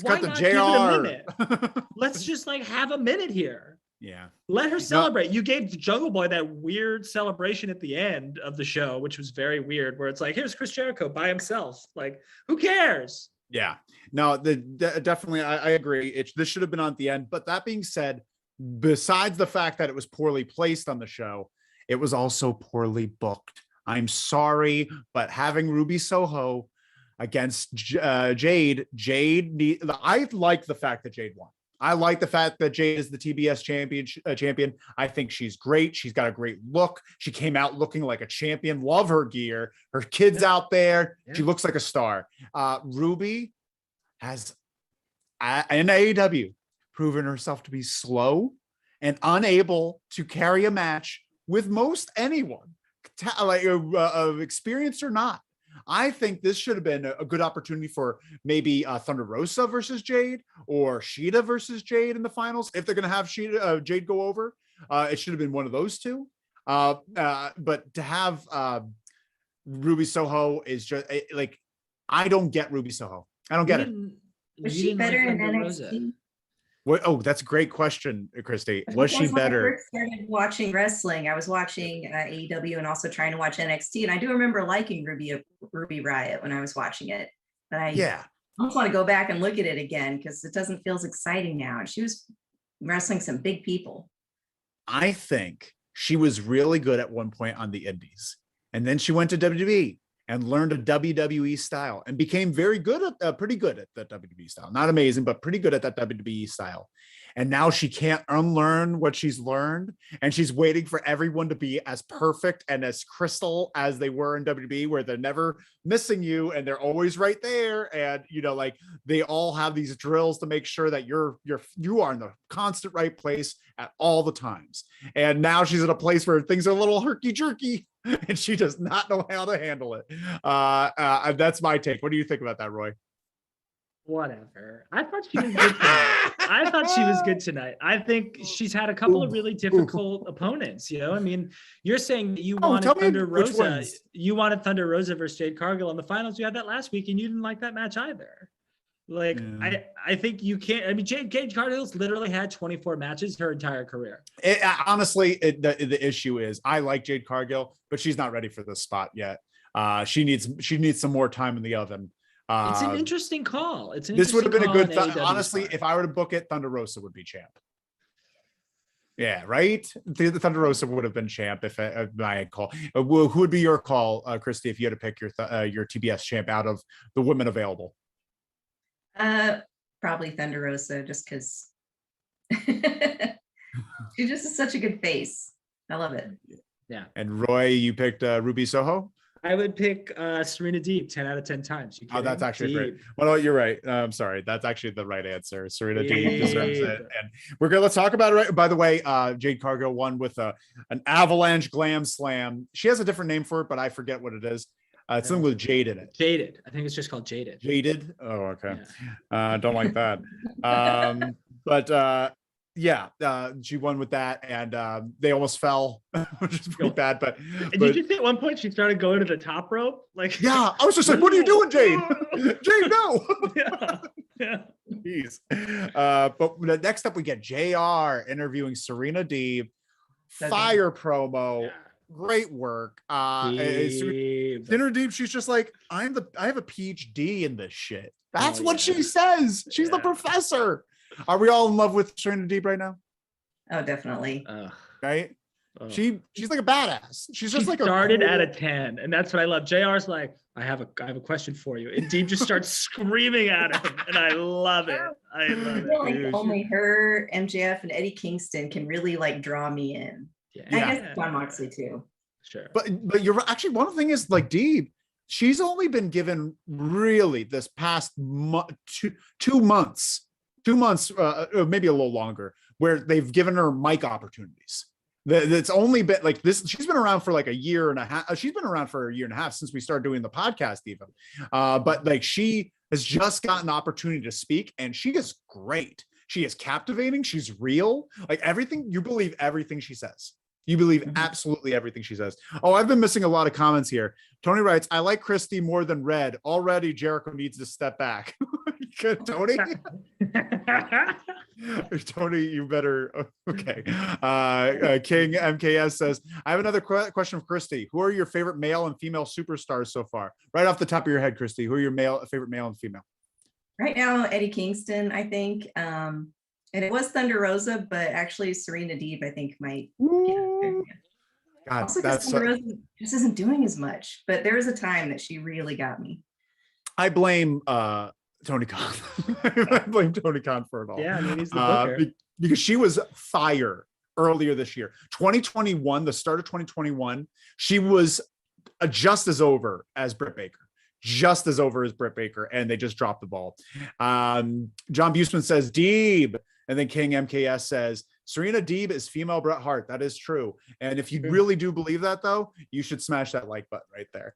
Why cut to not JR. give it a minute? Let's just have a minute here. Yeah. Let her celebrate. No. You gave Jungle Boy that weird celebration at the end of the show, which was very weird, where it's like, here's Chris Jericho by himself. Like, who cares? Yeah. No, definitely, I agree. This should have been on at the end. But that being said, besides the fact that it was poorly placed on the show, it was also poorly booked. I'm sorry, but having Ruby Soho against Jade, I like the fact that Jade won. I like the fact that Jade is the TBS champion. I think she's great. She's got a great look. She came out looking like a champion. Love her gear. Her kids out there. Yeah. She looks like a star. Ruby has, in AEW, proven herself to be slow and unable to carry a match with most anyone, experienced or not. I think this should have been a good opportunity for maybe Thunder Rosa versus Jade or Shida versus Jade in the finals. If they're going to have Jade go over, it should have been one of those two. But to have Ruby Soho is just like, I don't get Ruby Soho. I don't get it. Was she better in NXT? What? Oh, that's a great question, Christy. Was she better? When I first started watching wrestling, I was watching AEW and also trying to watch NXT, and I do remember liking Ruby Riott when I was watching it. But I almost want to go back and look at it again because it doesn't feel as exciting now. She was wrestling some big people. I think she was really good at one point on the Indies, and then she went to WWE and learned a WWE style and became very good at, pretty good at the WWE style. Not amazing, but pretty good at that WWE style. And now she can't unlearn what she's learned. And she's waiting for everyone to be as perfect and as crystal as they were in WWE, where they're never missing you and they're always right there. And, like they all have these drills to make sure that you are in the constant right place at all the times. And now she's in a place where things are a little herky jerky and she does not know how to handle it. That's my take. What do you think about that, Roy? Whatever. I thought she was good tonight. I think she's had a couple of really difficult opponents. I mean, you're saying that you wanted Thunder Rosa. You wanted Thunder Rosa versus Jade Cargill in the finals. You had that last week, and you didn't like that match either. I think you can't. I mean, Jade Cargill's literally had 24 matches her entire career. Honestly, the issue is I like Jade Cargill, but she's not ready for this spot yet. She needs some more time in the oven. It's an interesting call. This would have been a good. Honestly, if I were to book it, Thunder Rosa would be champ. Yeah, right. The Thunder Rosa would have been champ if I had call. Who would be your call, Christy, if you had to pick your TBS champ out of the women available? Probably Thunder Rosa, just because she just is such a good face. I love it. Yeah. And Roy, you picked Ruby Soho. I would pick Serena Deep 10 out of 10 times. Oh, that's actually great. Well, you're right. I'm sorry. That's actually the right answer. Serena Deep deserves it. And let's talk about it. By the way, Jade Cargill won with an avalanche glam slam. She has a different name for it, but I forget what it is. It's something with Jade in it. Jaded. I think it's just called Jaded. Jaded? Oh, okay. Yeah. Don't like that. But she won with that, and they almost fell, which is pretty bad. But did you see at one point she started going to the top rope? Like, yeah, I was just like, "What are you doing, Jade? Jade, no!" Yeah. Jeez. But next up, we get JR interviewing Serena Deep. Fire promo. Yeah. Great work. Serena Deep, she's just like, I have a PhD in this shit. That's what she says. She's the professor. Are we all in love with Serena Deep right now? Oh, definitely. Right? She's like a badass. She started at a 10, and that's what I love. JR's like, I have a question for you, and Deep just starts screaming at him, and I love it. I feel like only her, MJF, and Eddie Kingston can really draw me in. Yeah. I guess John Moxley too. Sure. But you're actually, one thing is Deep, she's only been given really this past 2 months 2 months, maybe a little longer, where they've given her mic opportunities. That's only been like this. She's been around for like a year and a half. She's been around for a year and a half since we started doing the podcast, even. But like she has just gotten the opportunity to speak, and she is great. She is captivating. She's real. Like everything, you believe everything she says. You believe absolutely everything she says. Oh, I've been missing a lot of comments here. Tony writes, I like Christy more than Red. Already Jericho needs to step back. Good, Tony? Tony, you better. Okay. King MKS says, I have another question for Christy. Who are your favorite male and female superstars so far? Right off the top of your head, Christy, who are your favorite male and female? Right now, Eddie Kingston, I think. And it was Thunder Rosa, but actually Serena Deep, I think, might. God, also, that's Thunder Rosa just isn't doing as much, but there was a time that she really got me. I blame Tony Khan. I blame Tony Khan for it all. Yeah, I mean, he's the booker. Because she was fire earlier this year. 2021, the start of 2021, she was just as over as Britt Baker. Just as over as Britt Baker, and they just dropped the ball. John Busman says Deeb, and then King MKS says Serena Deeb is female Bret Hart. That is true. And if you really do believe that, though, you should smash that like button right there.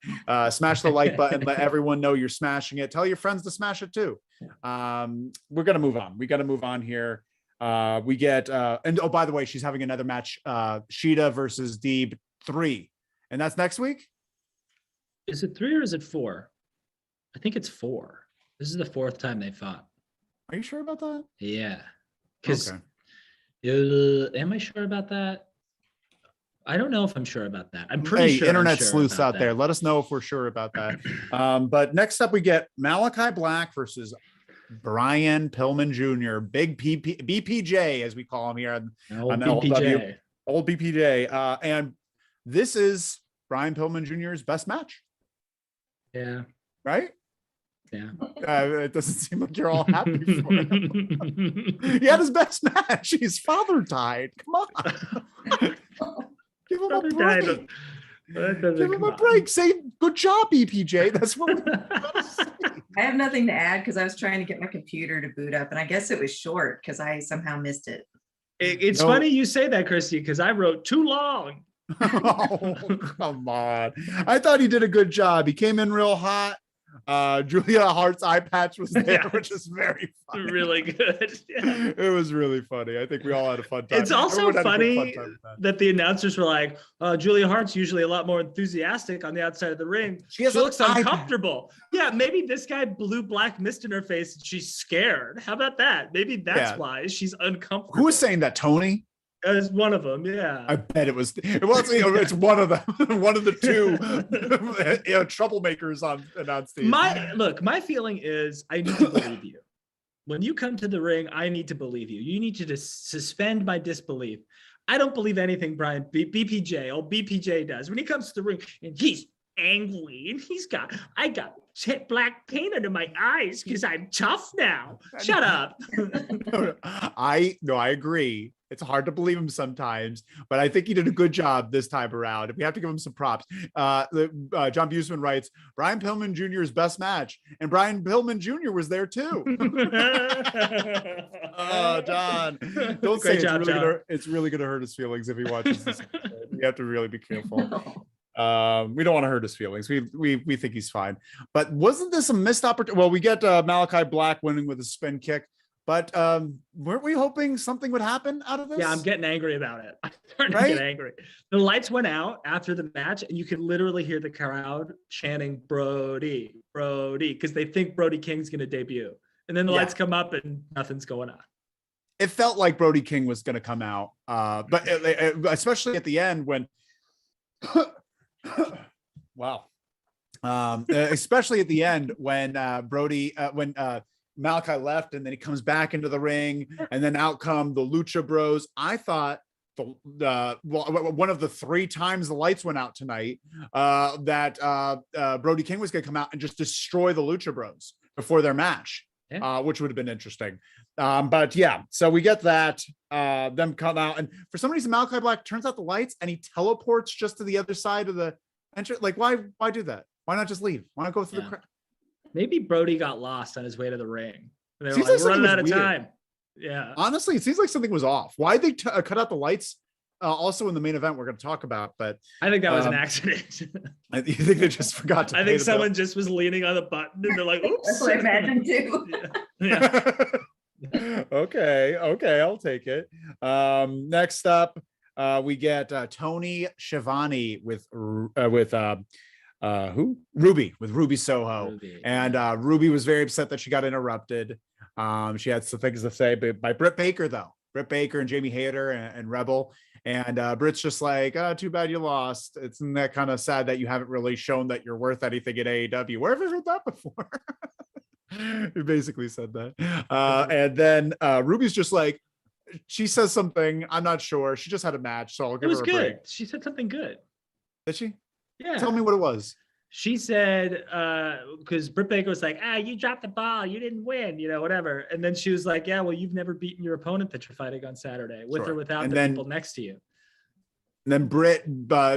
Smash the like button. Let everyone know you're smashing it. Tell your friends to smash it too. We're gonna move on. We got to move on here. We get and oh, by the way, she's having another match. Shida versus Deeb 3, and that's next week. Is it 3 or is it 4? I think it's 4. This is the 4th time they fought. Are you sure about that? Yeah. Because okay. Am I sure about that? I don't know if I'm sure about that. I'm pretty sure. Internet sleuths out there, let us know if we're sure about that. But next up, we get Malachi Black versus Brian Pillman Jr., Big BPJ, as we call him here on BPJ. Old BPJ. And this is Brian Pillman Jr.'s best match. Yeah. Right? Yeah. It doesn't seem like you're all happy for him. He had his best match. His father died. Come on. Give him a break. Give him a break. Say good job, BPJ. That's what we gotta say. I have nothing to add because I was trying to get my computer to boot up, and I guess it was short because I somehow missed it. It's funny you say that, Christy, because I wrote too long. Oh, come on. I thought he did a good job. He came in real hot. Julia Hart's eye patch was there, which is very funny. Really good. Yeah. It was really funny. I think we all had a fun time. It's also funny that the announcers were like, Julia Hart's usually a lot more enthusiastic on the outside of the ring. She looks uncomfortable. Yeah, maybe this guy blew black mist in her face and she's scared. How about that? Maybe that's why she's uncomfortable. Who was saying that, Tony? As one of them, yeah. I bet it was. It's one of them. One of the two troublemakers on stage. My feeling is I need to believe you. When you come to the ring, I need to believe you. You need to suspend my disbelief. I don't believe anything Brian BPJ does. When he comes to the ring and he's angry and I got black paint under my eyes because I'm tough now. Shut up. I agree. It's hard to believe him sometimes, but I think he did a good job this time around. We have to give him some props. John Busman writes, Brian Pillman Jr.'s best match, and Brian Pillman Jr. was there too. Oh, John, don't say it's really going to hurt his feelings if he watches this. We have to really be careful. We don't want to hurt his feelings. We think he's fine. But wasn't this a missed opportunity? Well, we get Malachi Black winning with a spin kick. But weren't we hoping something would happen out of this? Yeah, I'm getting angry about it. I'm starting to get angry. The lights went out after the match, and you could literally hear the crowd chanting Brody, because they think Brody King's going to debut. And then the lights come up, and nothing's going on. It felt like Brody King was going to come out, but especially at the end when, wow, especially at the end when Malachi left, and then he comes back into the ring, and then out come the Lucha Bros. I thought one of the 3 times the lights went out tonight that Brody King was going to come out and just destroy the Lucha Bros before their match, which would have been interesting. But yeah, so we get that them come out, and for some reason Malachi Black turns out the lights and he teleports just to the other side of the entrance. Like, why do that? Why not just leave? Why not go through the crowd? Maybe Brody got lost on his way to the ring. They were like, running out of time. Yeah. Honestly, it seems like something was off. Why'd they cut out the lights? Also in the main event we're going to talk about, but I think that was an accident. I think they just forgot to. I think someone just was leaning on the button and they're like, "Oops." That's what I imagined too. Yeah. Okay, I'll take it. Next up, we get Tony Schiavone with who? Ruby, with Ruby Soho. Ruby. And Ruby was very upset that she got interrupted. She had some things to say by Britt Baker, though. Britt Baker and Jamie Hayter and Rebel. And Britt's just like, too bad you lost. Isn't that kind of sad that you haven't really shown that you're worth anything at AEW? Where have you heard that before? He basically said that. And then Ruby's just like, she says something. I'm not sure. She just had a match, so I'll give her a break. It was good. She said something good. Did she? Yeah. Tell me what it was. She said, because Britt Baker was like, you dropped the ball, you didn't win, whatever. And then she was like, yeah, well, you've never beaten your opponent that you're fighting on Saturday, with or without the people next to you. And then Britt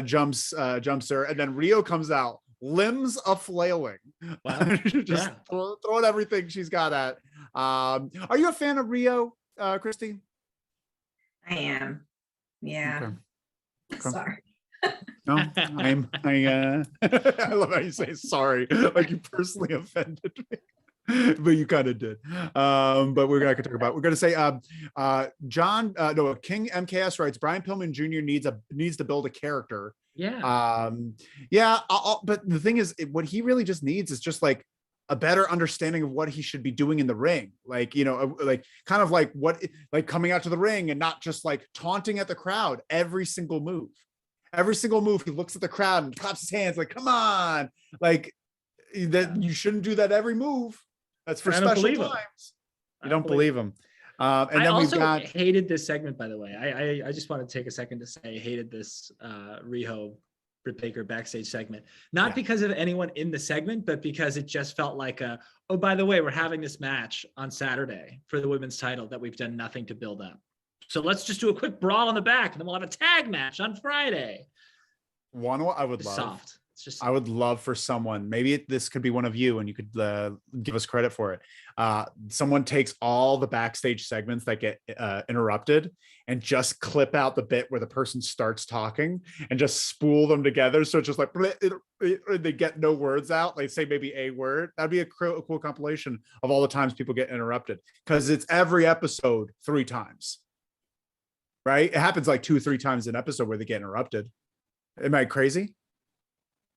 jumps her, and then Rio comes out, limbs a flailing. Wow. Just throwing everything she's got at. Are you a fan of Rio, Christy? I am. Yeah. Okay. Sorry. No, I love how you say sorry, like you personally offended me, but you kind of did. But we're going to talk about. We're going to say, King MKS writes, Brian Pillman Jr. needs to build a character. Yeah. But the thing is, what he really just needs is just like a better understanding of what he should be doing in the ring, like kind of like what, like coming out to the ring and not just like taunting at the crowd every single move. Every single move, he looks at the crowd and claps his hands like, come on. Like that, you shouldn't do that every move. That's for special times. You don't believe him. And then I also hated this segment, by the way. I just want to take a second to say I hated this Riho Britt Baker backstage segment. Not because of anyone in the segment, but because it just felt like oh, by the way, we're having this match on Saturday for the women's title that we've done nothing to build up. So let's just do a quick brawl on the back, and then we'll have a tag match on Friday. I would love. Soft. It's just. I would love for someone. Maybe this could be one of you, and you could give us credit for it. Someone takes all the backstage segments that get interrupted and just clip out the bit where the person starts talking and just spool them together. So it's just like they get no words out. They say maybe a word. That'd be a cool compilation of all the times people get interrupted, because it's every episode 3 times. Right? It happens like 2 or 3 times an episode where they get interrupted. Am I crazy?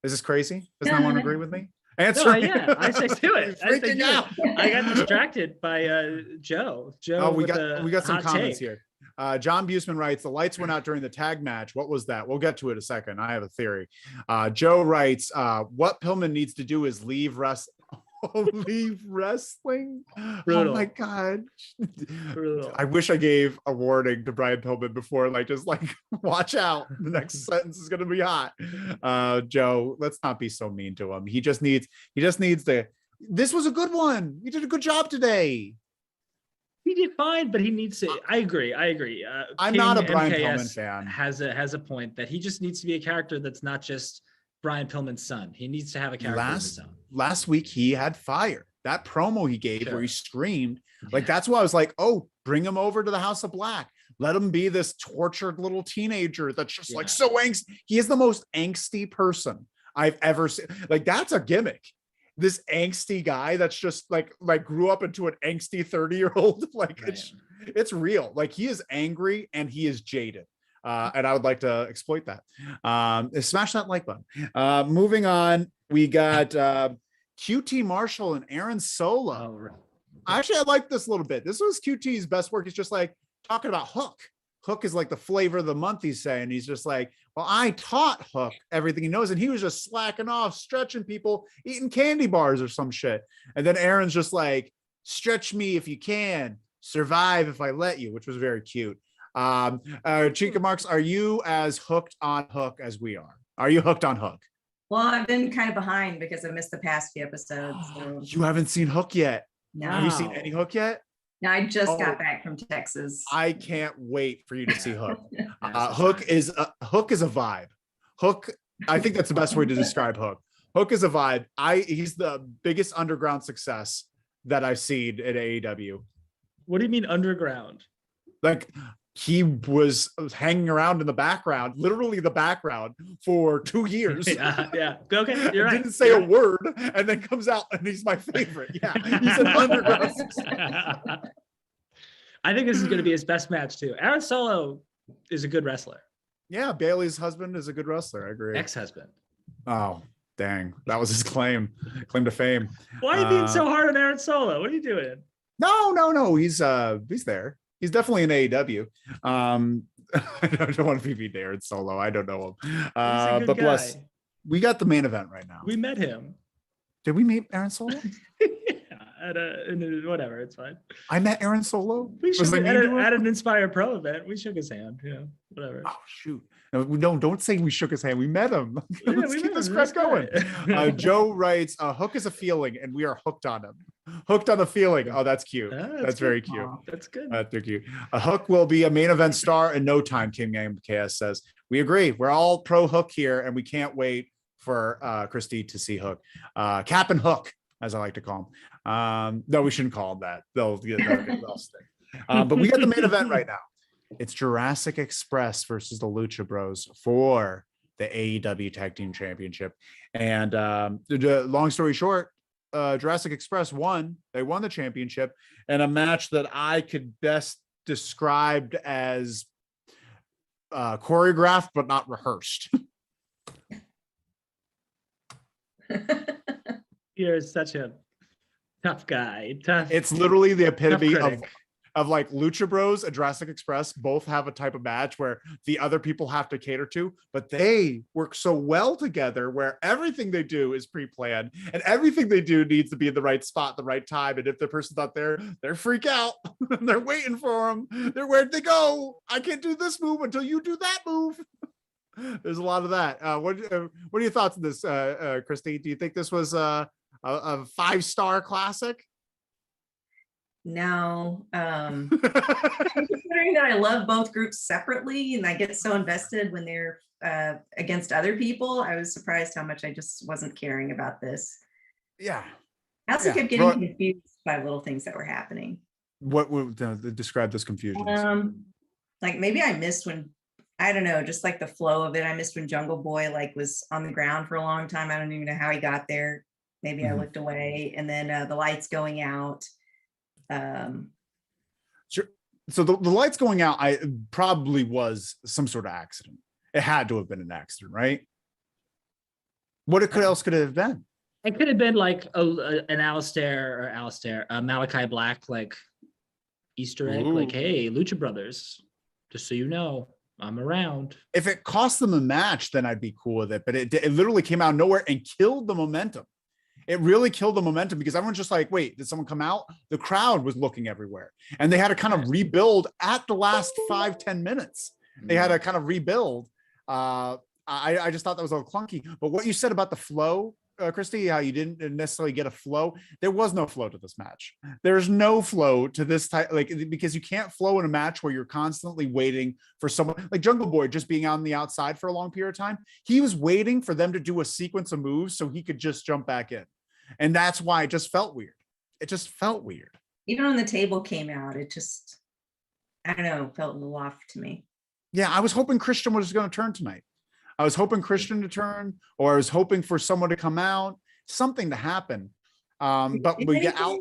Is this crazy? Does no one agree with me? Answer. No, yeah, I say do it. I got distracted by Joe. Oh, we got some comments here. John Busman writes, the lights went out during the tag match. What was that? We'll get to it in a second. I have a theory. Joe writes, what Pillman needs to do is leave wrestling. Brutal. Oh my god. Brutal. I wish I gave a warning to Brian Pillman before, just watch out, the next sentence is going to be hot. Joe, let's not be so mean to him. He just needs to. This was a good one. You did a good job today. He did fine, but he needs to. I agree. I'm not a Brian Pillman fan. Has a point that he just needs to be a character that's not just Brian Pillman's son. He needs to have a character of his own. Last week he had fire. That promo he gave where he screamed, that's why I was like, oh, bring him over to the House of Black. Let him be this tortured little teenager that's just so angsty. He is the most angsty person I've ever seen. That's a gimmick. This angsty guy that's just like grew up into an angsty 30-year-old. It's real. He is angry and he is jaded. And I would like to exploit that. Smash that like button. Moving on, we got QT Marshall and Aaron Solo. Oh, right. Actually, I like this a little bit. This was QT's best work. He's just talking about Hook. Hook is the flavor of the month, he's saying. He's just well, I taught Hook everything he knows. And he was just slacking off, stretching people, eating candy bars or some shit. And then Aaron's just stretch me if you can, survive if I let you, which was very cute. Chica Marks, are you as hooked on Hook as we are? Are you hooked on Hook? Well, I've been kind of behind because I missed the past few episodes. So. You haven't seen Hook yet? No. Have you seen any Hook yet? No, I just got back from Texas. I can't wait for you to see Hook. Hook is a vibe. Hook, I think that's the best way to describe Hook. Hook is a vibe. He's the biggest underground success that I've seen at AEW. What do you mean underground? Like he was hanging around in the background, literally the background, for 2 years. Yeah. Okay, you're right. Didn't say a word, and then comes out, and he's my favorite. Yeah, he's an underground. I think this is going to be his best match too. Aaron Solo is a good wrestler. Yeah, Bailey's husband is a good wrestler. I agree. Ex-husband. Oh, dang. That was his claim to fame. Why are you being so hard on Aaron Solo? What are you doing? No. He's there. He's definitely in AEW. I don't want to be Aaron Solo. I don't know him. But guy. Bless. We got the main event right now. We met him. Did we meet Aaron Solo? Whatever, it's fine. I met Aaron Solo. We shook at an Inspire Pro event. We shook his hand. Yeah, whatever. Oh shoot! No, don't say we shook his hand. We met him. Yeah, Let's keep this crest going. Joe writes, "Hook is a feeling, and we are hooked on him. Hooked on the feeling." Oh, that's cute. That's very cute. That's good. That's cute. Hook will be a main event star in no time. King MKS says, "We agree. We're all pro Hook here, and we can't wait for Christy to see Hook. Cap and Hook, as I like to call him. No, we shouldn't call them that. They'll stick. But we got the main event right now. It's Jurassic Express versus the Lucha Bros for the AEW Tag Team Championship. And long story short, Jurassic Express won. They won the championship in a match that I could best describe as choreographed but not rehearsed. You're such a tough guy. It's literally the epitome of like Lucha Bros and Jurassic Express both have a type of match where the other people have to cater to, but they work so well together where everything they do is pre-planned and everything they do needs to be in the right spot, the right time. And if the person's not there, they're freak out. They're waiting for them. They're where'd they go? I can't do this move until you do that move. There's a lot of that. What are your thoughts on this, Christy? Do you think this was a 5-star classic? No. Considering that I love both groups separately and I get so invested when they're against other people, I was surprised how much I just wasn't caring about this. Yeah. I also kept getting confused by little things that were happening. What would describe this confusion? Like maybe I missed when, I don't know, just like the flow of it. I missed when Jungle Boy like was on the ground for a long time. I don't even know how he got there. Maybe I looked away, and then the lights going out. Sure. So the lights going out, I probably was some sort of accident. It had to have been an accident, right? What else could it have been? It could have been like an Malachi Black like Easter egg, like, hey, Lucha Brothers, just so you know, I'm around. If it cost them a match, then I'd be cool with it. But it literally came out of nowhere and killed the momentum. It really killed the momentum because everyone's just like, wait, did someone come out? The crowd was looking everywhere. And they had to kind of rebuild at the last 5-10 minutes. They had to kind of rebuild. I just thought that was a little clunky. But what you said about the flow, Christy, how you didn't necessarily get a flow. There was no flow to this match. There's no flow to this type, like, because you can't flow in a match where you're constantly waiting for someone like Jungle Boy just being on the outside for a long period of time. He was waiting for them to do a sequence of moves so he could just jump back in. And that's why it just felt weird. It just felt weird. Even when the table came out, it just, I don't know, felt a little off to me. Yeah, I was hoping Christian was going to turn tonight. I was hoping Christian to turn, or I was hoping for someone to come out, something to happen. But we get out.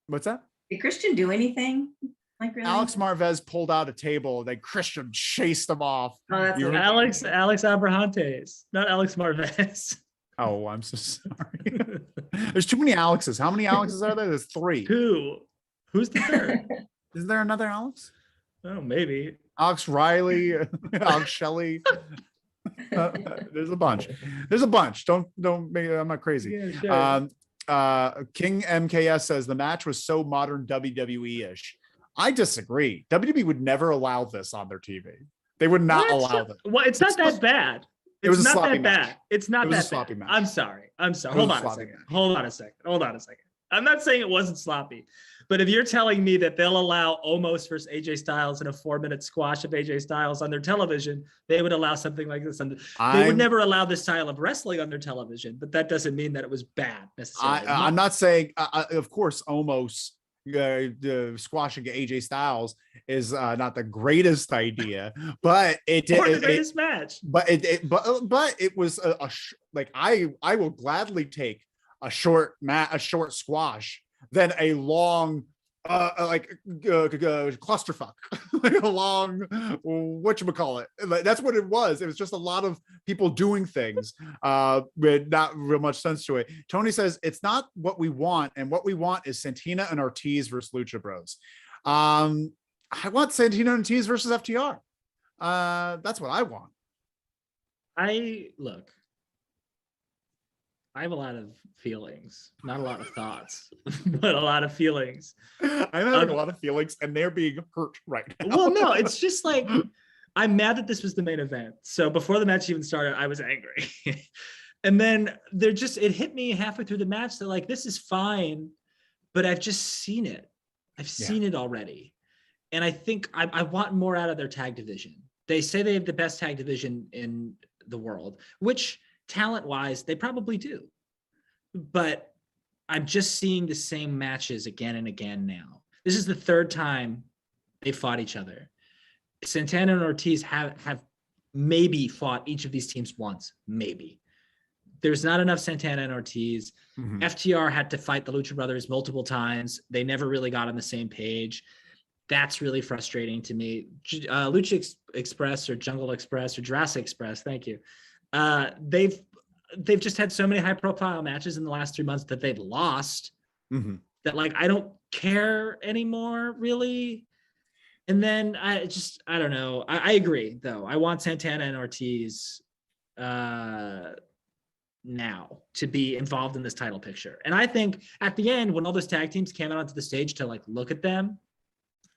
What's that? Did Christian do anything? Like really? Alex Marvez pulled out a table, then Christian chased him off. Oh, that's Alex Abrahantes, not Alex Marvez. Oh, I'm so sorry. There's too many Alexes. How many Alexes are there? There's 3. 2. Who's the third? Is there another Alex? Oh, maybe. Alex Riley, Alex Shelley. There's a bunch. Don't make, I'm not crazy. Yeah, sure. King MKS says the match was so modern WWE-ish. I disagree. WWE would never allow this on their TV. They would not allow this. Well, it's not that bad. It's not that bad. It's not that bad. I'm sorry. Hold on a second. I'm not saying it wasn't sloppy, but if you're telling me that they'll allow Omos versus AJ Styles in a 4-minute squash of AJ Styles on their television, they would allow something like this. They would never allow this style of wrestling on their television, but that doesn't mean that it was bad necessarily. I'm not saying, of course, Omos squashing AJ Styles is not the greatest idea, but it did the greatest match. But it was like I will gladly take a short squash than a long clusterfuck, like a long whatchamacallit. That's what it was. It was just a lot of people doing things with not real much sense to it. Tony says it's not what we want, and what we want is Santina and Ortiz versus Lucha Bros. I want Santina and Ortiz versus FTR. That's what I want. I have a lot of feelings, not a lot of thoughts, but a lot of feelings. I'm having a lot of feelings, and they're being hurt right now. Well, no, it's just like, I'm mad that this was the main event. So before the match even started, I was angry. And then it hit me halfway through the match that like, this is fine, but I've just seen it. I've seen it already. And I think I want more out of their tag division. They say they have the best tag division in the world, which talent-wise, they probably do. But I'm just seeing the same matches again and again now. This is the third time they fought each other. Santana and Ortiz have maybe fought each of these teams once, maybe. There's not enough Santana and Ortiz. Mm-hmm. FTR had to fight the Lucha Brothers multiple times. They never really got on the same page. That's really frustrating to me. Lucha Express or Jungle Express or Jurassic Express, thank you. They've just had so many high profile matches in the last 3 months that they've lost that like I don't care anymore really. And then I don't know. I agree though. I want Santana and Ortiz now to be involved in this title picture. And I think at the end when all those tag teams came out onto the stage to like look at them,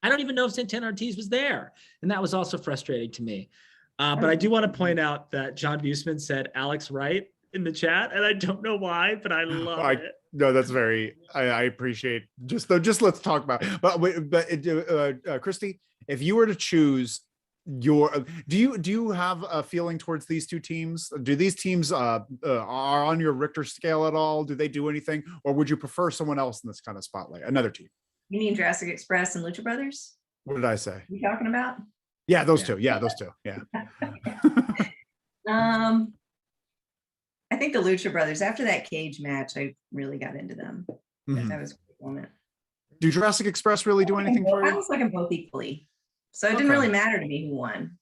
I don't even know if Santana Ortiz was there. And that was also frustrating to me. But I do want to point out that John Buseman said Alex Wright in the chat, and I don't know why, but I love it. No, that's very. I appreciate. Just let's talk about it. But Christy, if you were to choose do you have a feeling towards these two teams? Do these teams are on your Richter scale at all? Do they do anything, or would you prefer someone else in this kind of spotlight? Another team. You mean Jurassic Express and Lucha Brothers? What did I say? You talking about? Yeah, those two. Yeah, those two. Yeah. I think the Lucha Brothers, after that cage match, I really got into them. Mm-hmm. That was a great moment. Do Jurassic Express really do anything for you? I was like them both equally. So it didn't really matter to me who won.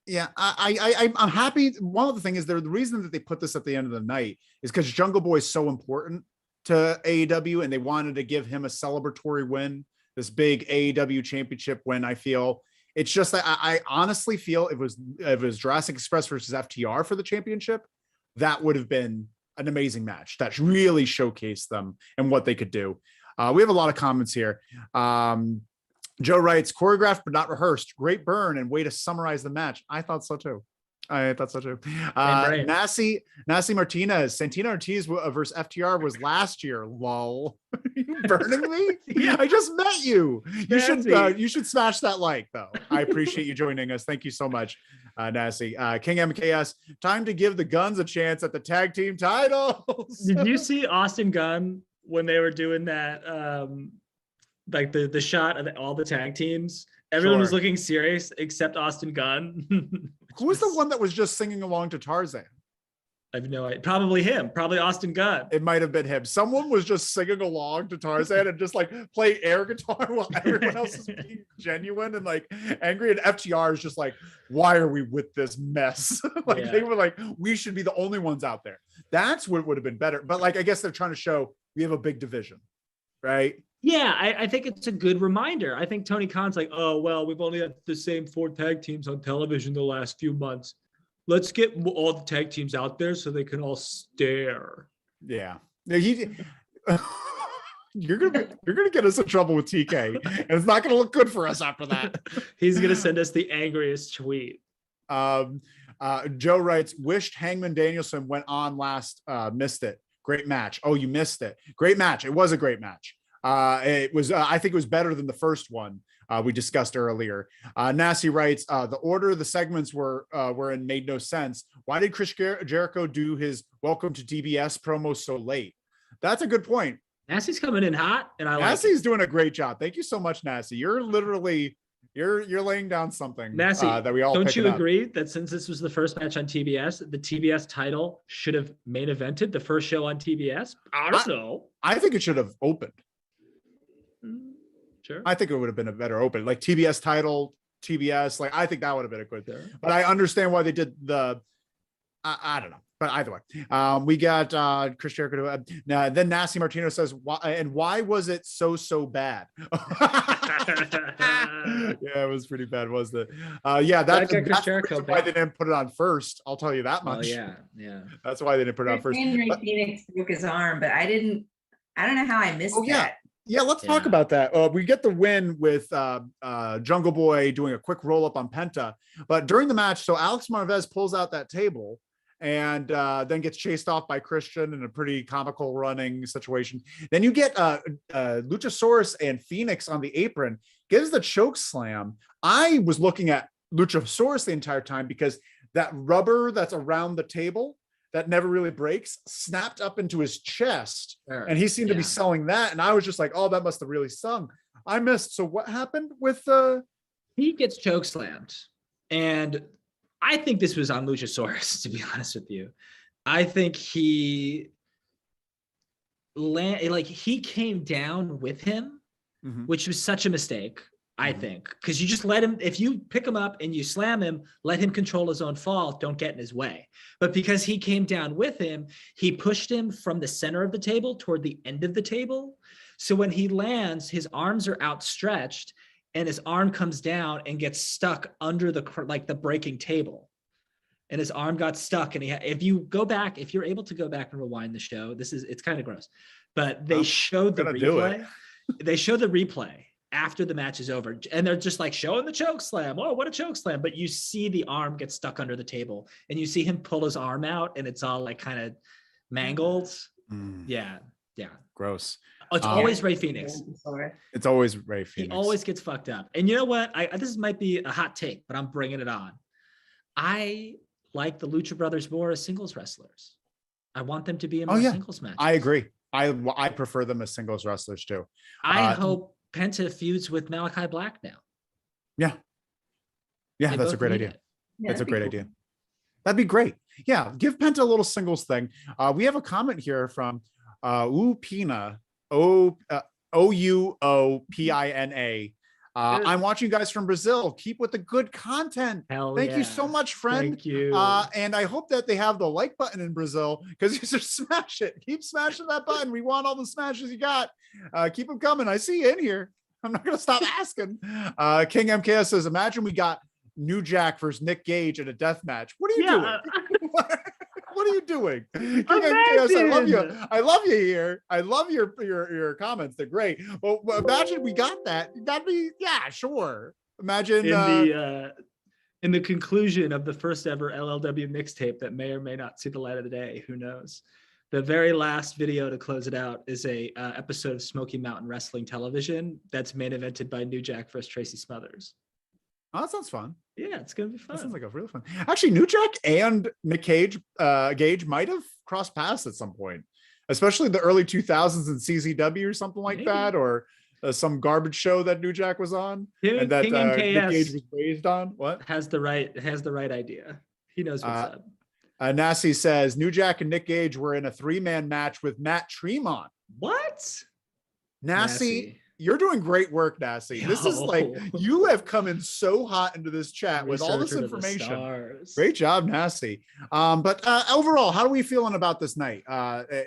Yeah, I'm happy. One of the things is the reason that they put this at the end of the night is because Jungle Boy is so important to AEW, and they wanted to give him a celebratory win, this big AEW championship win. I feel it's just that I honestly feel if it was Jurassic Express versus FTR for the championship, that would have been an amazing match that really showcased them and what they could do. We have a lot of comments here. Joe writes, choreographed but not rehearsed. Great burn and way to summarize the match. I thought so too. Nasi Martinez, Santina Ortiz versus FTR was last year. Lol. Are you burning me? Yeah. I just met you. You should smash that like though. I appreciate you joining us. Thank you so much, Nasi. King MKS, time to give the Guns a chance at the tag team titles. Did you see Austin Gunn when they were doing that? Like the shot of all the tag teams, everyone was looking serious except Austin Gunn. Who was the one that was just singing along to Tarzan? I have no idea. Probably him. Probably Austin Gunn. It might have been him. Someone was just singing along to Tarzan and just like play air guitar while everyone else is being genuine and like angry. And FTR is just like, why are we with this mess? They were like, we should be the only ones out there. That's what would have been better. But like, I guess they're trying to show we have a big division, right? Yeah, I think it's a good reminder. I think Tony Khan's like, oh, well, we've only had the same 4 tag teams on television the last few months. Let's get all the tag teams out there so they can all stare. Yeah. You're gonna get us in trouble with TK, and it's not gonna look good for us after that. He's gonna send us the angriest tweet. Joe writes, wished Hangman Danielson went on last, missed it. Great match. Oh, you missed it. Great match. It was a great match. It was, I think it was better than the first one we discussed earlier. Nasi writes, the order the segments were in made no sense. Why did Chris Jericho do his welcome to DBS promo so late? That's a good point. Nasty's coming in hot, and I like Nasty's doing a great job. Thank you so much, Nasty. You're literally you're laying down something Nasty, that we all don't you picking up. agree that since this was the first match on TBS, the TBS title should have main evented the first show on TBS? I don't know. I think it should have opened. Sure. I think it would have been a better open, like TBS title, TBS. Like I think that would have been a good thing. Sure. But I understand why they did the. I don't know, but either way, we got Chris Jericho. Then Nasty Martino says, "Why was it so bad?" Yeah, it was pretty bad, wasn't it? Yeah, that's Jericho, why they didn't put it on first. I'll tell you that much. Yeah. That's why they didn't put it on first. Phoenix broke his arm, but I don't know how I missed that. Yeah, let's talk about that. We get the win with Jungle Boy doing a quick roll up on Penta, but during the match, so Alex Marvez pulls out that table and then gets chased off by Christian in a pretty comical running situation. Then you get Luchasaurus and Phoenix on the apron, gives the choke slam. I was looking at Luchasaurus the entire time because that rubber that's around the table that never really breaks snapped up into his chest, and he seemed to be selling that. And I was just like, oh, that must have really stung. I missed. So what happened with he gets choke slammed, and I think this was on Luchasaurus, to be honest with you. I think he came down with him, which was such a mistake, I think, because you just let him, if you pick him up and you slam him, let him control his own fall, don't get in his way. But because he came down with him, he pushed him from the center of the table toward the end of the table. So when he lands, his arms are outstretched, and his arm comes down and gets stuck under the breaking table, and his arm got stuck. And if you're able to go back and rewind the show, it's kind of gross, but they showed the replay. They show the replay after the match is over, and they're just like showing the choke slam. Oh, what a choke slam. But you see the arm get stuck under the table, and you see him pull his arm out, and it's all like kind of mangled. Yeah. Gross. It's always Ray Phoenix. It's always Ray Phoenix. He always gets fucked up. And you know what? This might be a hot take, but I'm bringing it on. I like the Lucha Brothers more as singles wrestlers. I want them to be in more singles matches. I agree. I prefer them as singles wrestlers too. I hope Penta feuds with Malachi Black now. Yeah, that's a great idea. That's a great idea. That'd be great. Yeah, give Penta a little singles thing. We have a comment here from Upina. OUOPINA. I'm watching you guys from Brazil. Keep with the good content. Thank you so much, friend. Thank you. And I hope that they have the like button in Brazil, because you just smash it. Keep smashing that button. We want all the smashes you got. Keep them coming. I see you in here. I'm not going to stop asking. King MKS says, imagine we got New Jack versus Nick Gage in a death match. What are you doing? What are you doing? King MKS, I love you. I love you here. I love your comments. They're great. Well, imagine we got that. That'd be, sure. Imagine in the conclusion of the first ever LLW mixtape that may or may not see the light of the day. Who knows? The very last video to close it out is a episode of Smoky Mountain Wrestling Television that's main evented by New Jack versus Tracy Smothers. Oh, that sounds fun. Yeah, it's gonna be fun. That sounds like a really fun. Actually, New Jack and Nick Gage might have crossed paths at some point, especially the early 2000s in CZW or something like that, or some garbage show that New Jack was on, and that Nick Gage was raised on. What has the right idea? He knows what's up. Nasty says New Jack and Nick Gage were in a 3-man match with Matt Tremont. What? Nasty. You're doing great work, Nasty. This is like, you have come in so hot into this chat with all this information. Great job, Nasty. But overall, how are we feeling about this night?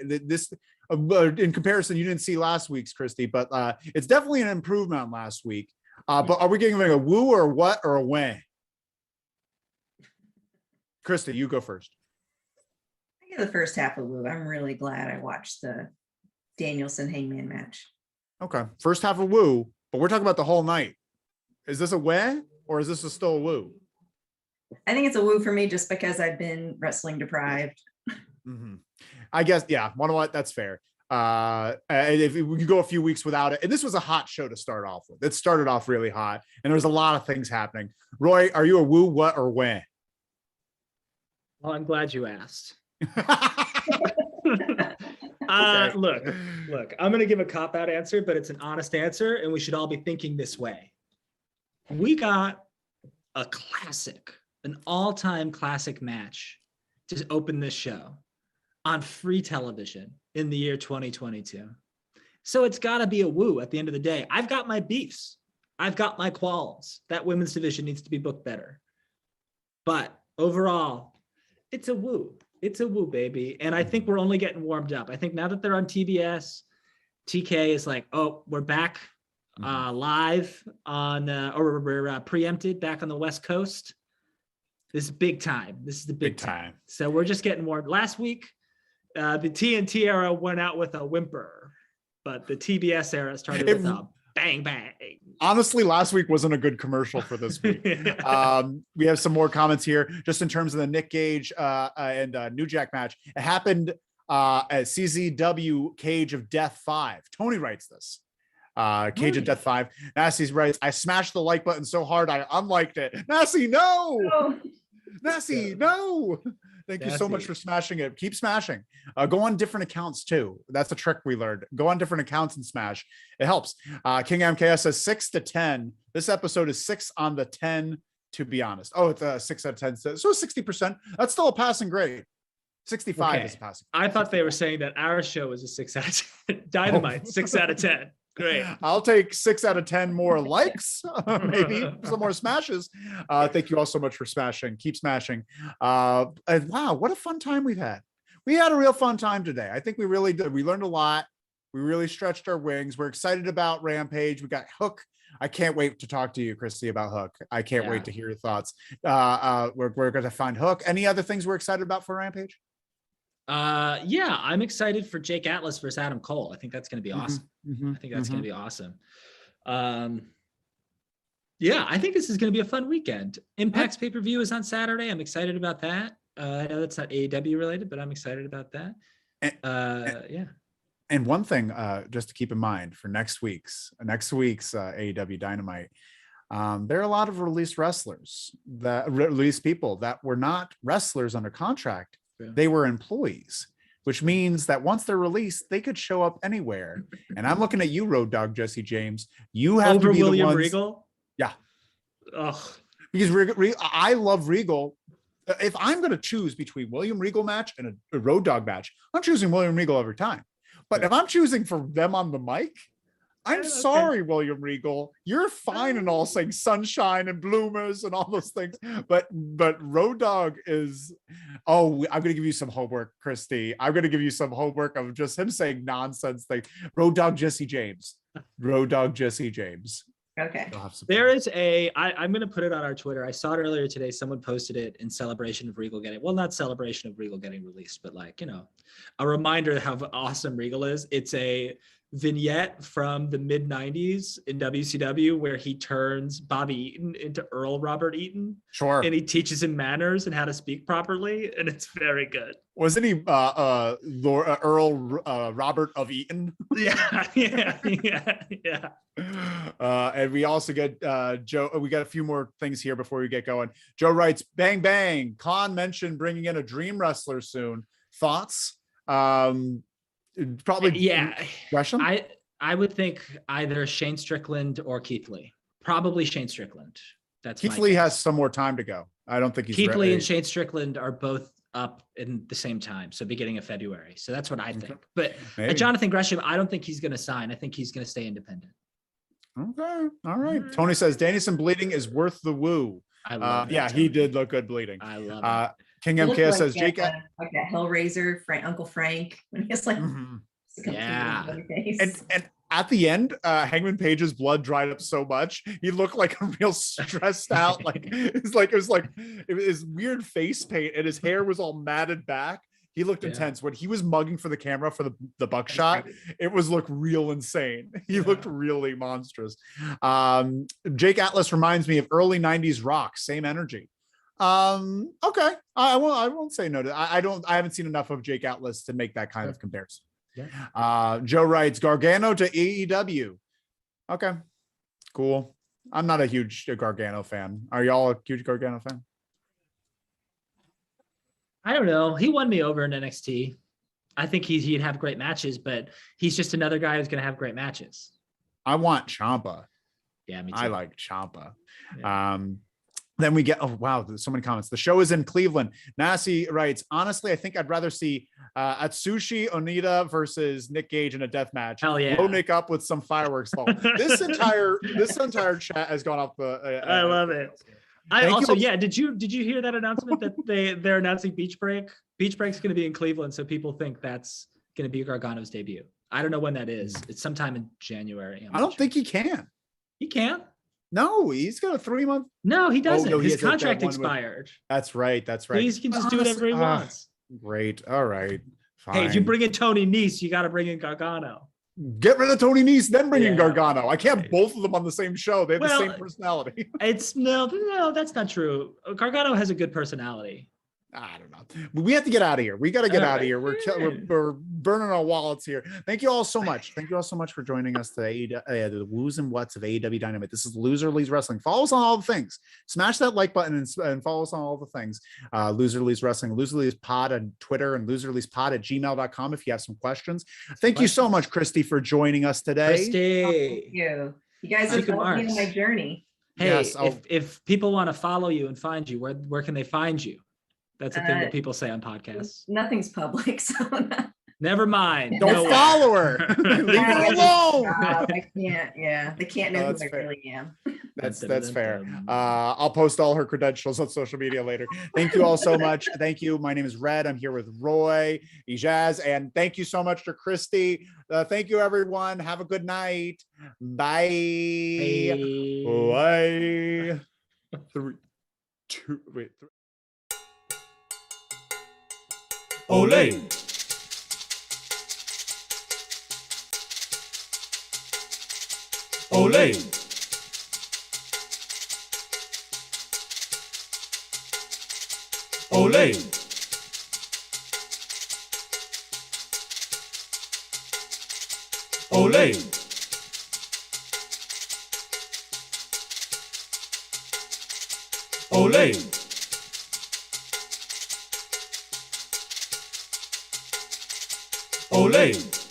This, in comparison, you didn't see last week's, Christy, but it's definitely an improvement on last week. But are we giving a woo or a what or a wah? Christy, you go first. I give the first half a woo. I'm really glad I watched the Danielson Hangman match. Okay, first half a woo, but we're talking about the whole night. Is this a wah or is this still a woo? I think it's a woo for me just because I've been wrestling deprived. I guess, yeah, you know what? That's fair. If we could go a few weeks without it, and this was a hot show to start off with. It started off really hot, and there was a lot of things happening. Roy, are you a woo, what, or wah? Well, I'm glad you asked. Okay. Look, I'm going to give a cop-out answer, but it's an honest answer, and we should all be thinking this way. We got a classic, an all-time classic match to open this show on free television in the year 2022. So it's got to be a woo at the end of the day. I've got my beefs. I've got my qualms. That women's division needs to be booked better. But overall, it's a woo. It's a woo, baby. And I think we're only getting warmed up. I think now that they're on TBS, TK is like, oh, we're back live on, or we're preempted back on the West Coast. This is big time. This is the big time. So we're just getting warmed. Last week, the TNT era went out with a whimper, but the TBS era started with a bang, bang. Honestly, last week wasn't a good commercial for this week. We have some more comments here, just in terms of the Nick Gage and New Jack match. It happened at CZW Cage of Death 5. Tony writes this. Cage of Death 5. Nasty writes, I smashed the like button so hard I unliked it. Nasty, no! Oh. Nasty, no! Thank you so much for smashing it. Keep smashing. Go on different accounts too. That's a trick we learned. Go on different accounts and smash. It helps. King MKS says 6 to 10. This episode is 6 on the 10, to be honest. Oh, it's a 6 out of 10. So 60%. That's still a passing grade. 65 is a passing. I thought they were saying that our show is a 6 out of 10. Dynamite, 6 out of 10. Great. I'll take 6 out of 10 more likes, maybe some more smashes. Thank you all so much for smashing. Keep smashing. And wow, what a fun time we've had. We had a real fun time today. I think we really did. We learned a lot. We really stretched our wings. We're excited about Rampage. We got Hook. I can't wait to talk to you, Christy, about Hook. I can't wait to hear your thoughts. We're going to find Hook. Any other things we're excited about for Rampage? Yeah, I'm excited for Jake Atlas versus Adam Cole. I think that's going to be awesome. I think that's going to be awesome. Yeah, I think this is going to be a fun weekend. Impact's pay-per-view is on Saturday. I'm excited about that. I know that's not AEW related, but I'm excited about that. Yeah. And one thing, just to keep in mind for next week's AEW Dynamite, there are a lot of released people that were not wrestlers under contract. They were employees, which means that once they're released, they could show up anywhere. And I'm looking at you, Road Dogg Jesse James. You have to be William the ones, Regal. Yeah. Ugh. Because I love Regal. If I'm going to choose between William Regal match and a Road Dogg match, I'm choosing William Regal every time. But if I'm choosing for them on the mic, I'm sorry, William Regal. You're fine and all saying sunshine and bloomers and all those things. But Road Dogg is, I'm going to give you some homework, Christy. I'm going to give you some homework of just him saying nonsense things. Road Dogg Jesse James. Road Dogg Jesse James. Okay. There is I'm going to put it on our Twitter. I saw it earlier today. Someone posted it in celebration of Regal not celebration of Regal getting released, but a reminder of how awesome Regal is. It's a vignette from the mid 90s in WCW where he turns Bobby Eaton into Earl Robert Eaton. Sure. And he teaches him manners and how to speak properly. And it's very good. Wasn't he Earl Robert of Eaton? Yeah. And we also get Joe. We got a few more things here before we get going. Joe writes, bang, bang. Khan mentioned bringing in a dream wrestler soon. Thoughts? Probably Gresham. I would think either Shane Strickland or Keith Lee. Probably Shane Strickland. That's Keith Lee has some more time to go. I don't think he's Keith Lee and Shane Strickland are both up in the same time, so beginning of February. So that's what I think. But Jonathan Gresham, I don't think he's going to sign. I think he's going to stay independent. Okay, all right. Tony says Danielson bleeding is worth the woo. I love it. Yeah, he did look good bleeding. I love it. King MKS says Jake, like that Hellraiser, Uncle Frank, when he's like, and at the end, Hangman Page's blood dried up so much he looked like a real stressed out. It was weird face paint, and his hair was all matted back. He looked intense when he was mugging for the camera for the buckshot. It looked real insane. He looked really monstrous. Jake Atlas reminds me of early 90s rock, same energy. Okay. I won't say no to I haven't seen enough of Jake Atlas to make that kind of comparison. Joe writes Gargano to AEW. Okay, cool. I'm not a huge Gargano fan. Are y'all a huge Gargano fan? I don't know. He won me over in NXT. I think he'd have great matches, but he's just another guy who's going to have great matches. I want Ciampa. Yeah, me too. I like Ciampa. Yeah. Then we get, oh, wow, there's so many comments. The show is in Cleveland. Nasi writes, honestly, I think I'd rather see Atsushi Onita versus Nick Gage in a death match. Hell yeah. Blow Nick up with some fireworks. This entire chat has gone off the. I love it. Did you hear that announcement that they're announcing Beach Break? Beach Break's going to be in Cleveland, so people think that's going to be Gargano's debut. I don't know when that is. It's sometime in January. I don't think he can. He can't. No, he's got a 3-month. No, he doesn't. No, his contract expired. That's right. He can just do whatever he wants. Great. All right. Fine. Hey, if you bring in Tony Nese, you got to bring in Gargano. Get rid of Tony Nese, then bring in Gargano. I can't have both of them on the same show. They have the same personality. It's no, that's not true. Gargano has a good personality. I don't know. We have to get out of here. We got to get out of here. We're burning our wallets here. Thank you all so much. Thank you all so much for joining us today. The whoos and whats of AEW Dynamite. This is Loser Leaves Wrestling. Follow us on all the things. Smash that like button and follow us on all the things. Loser Leaves Wrestling, Loser Leaves Pod on Twitter, and loserleavespod@gmail.com if you have some questions. Thank you so much, Christy, for joining us today. Christy. Oh, thank you. You guys have helped me on my journey. Hey, yes, if people want to follow you and find you, where can they find you? That's the thing that people say on podcasts. Nothing's public, so never mind. Don't follow her. Leave her alone. I can't. Yeah, they can't know who I really am. That's fair. I'll post all her credentials on social media later. Thank you all so much. Thank you. My name is Red. I'm here with Roy, Ijaz, and thank you so much to Christy. Thank you, everyone. Have a good night. Bye. Bye. 3, 2, wait. 3. Olay. Olay. Olay. Olay. Olay. Olay.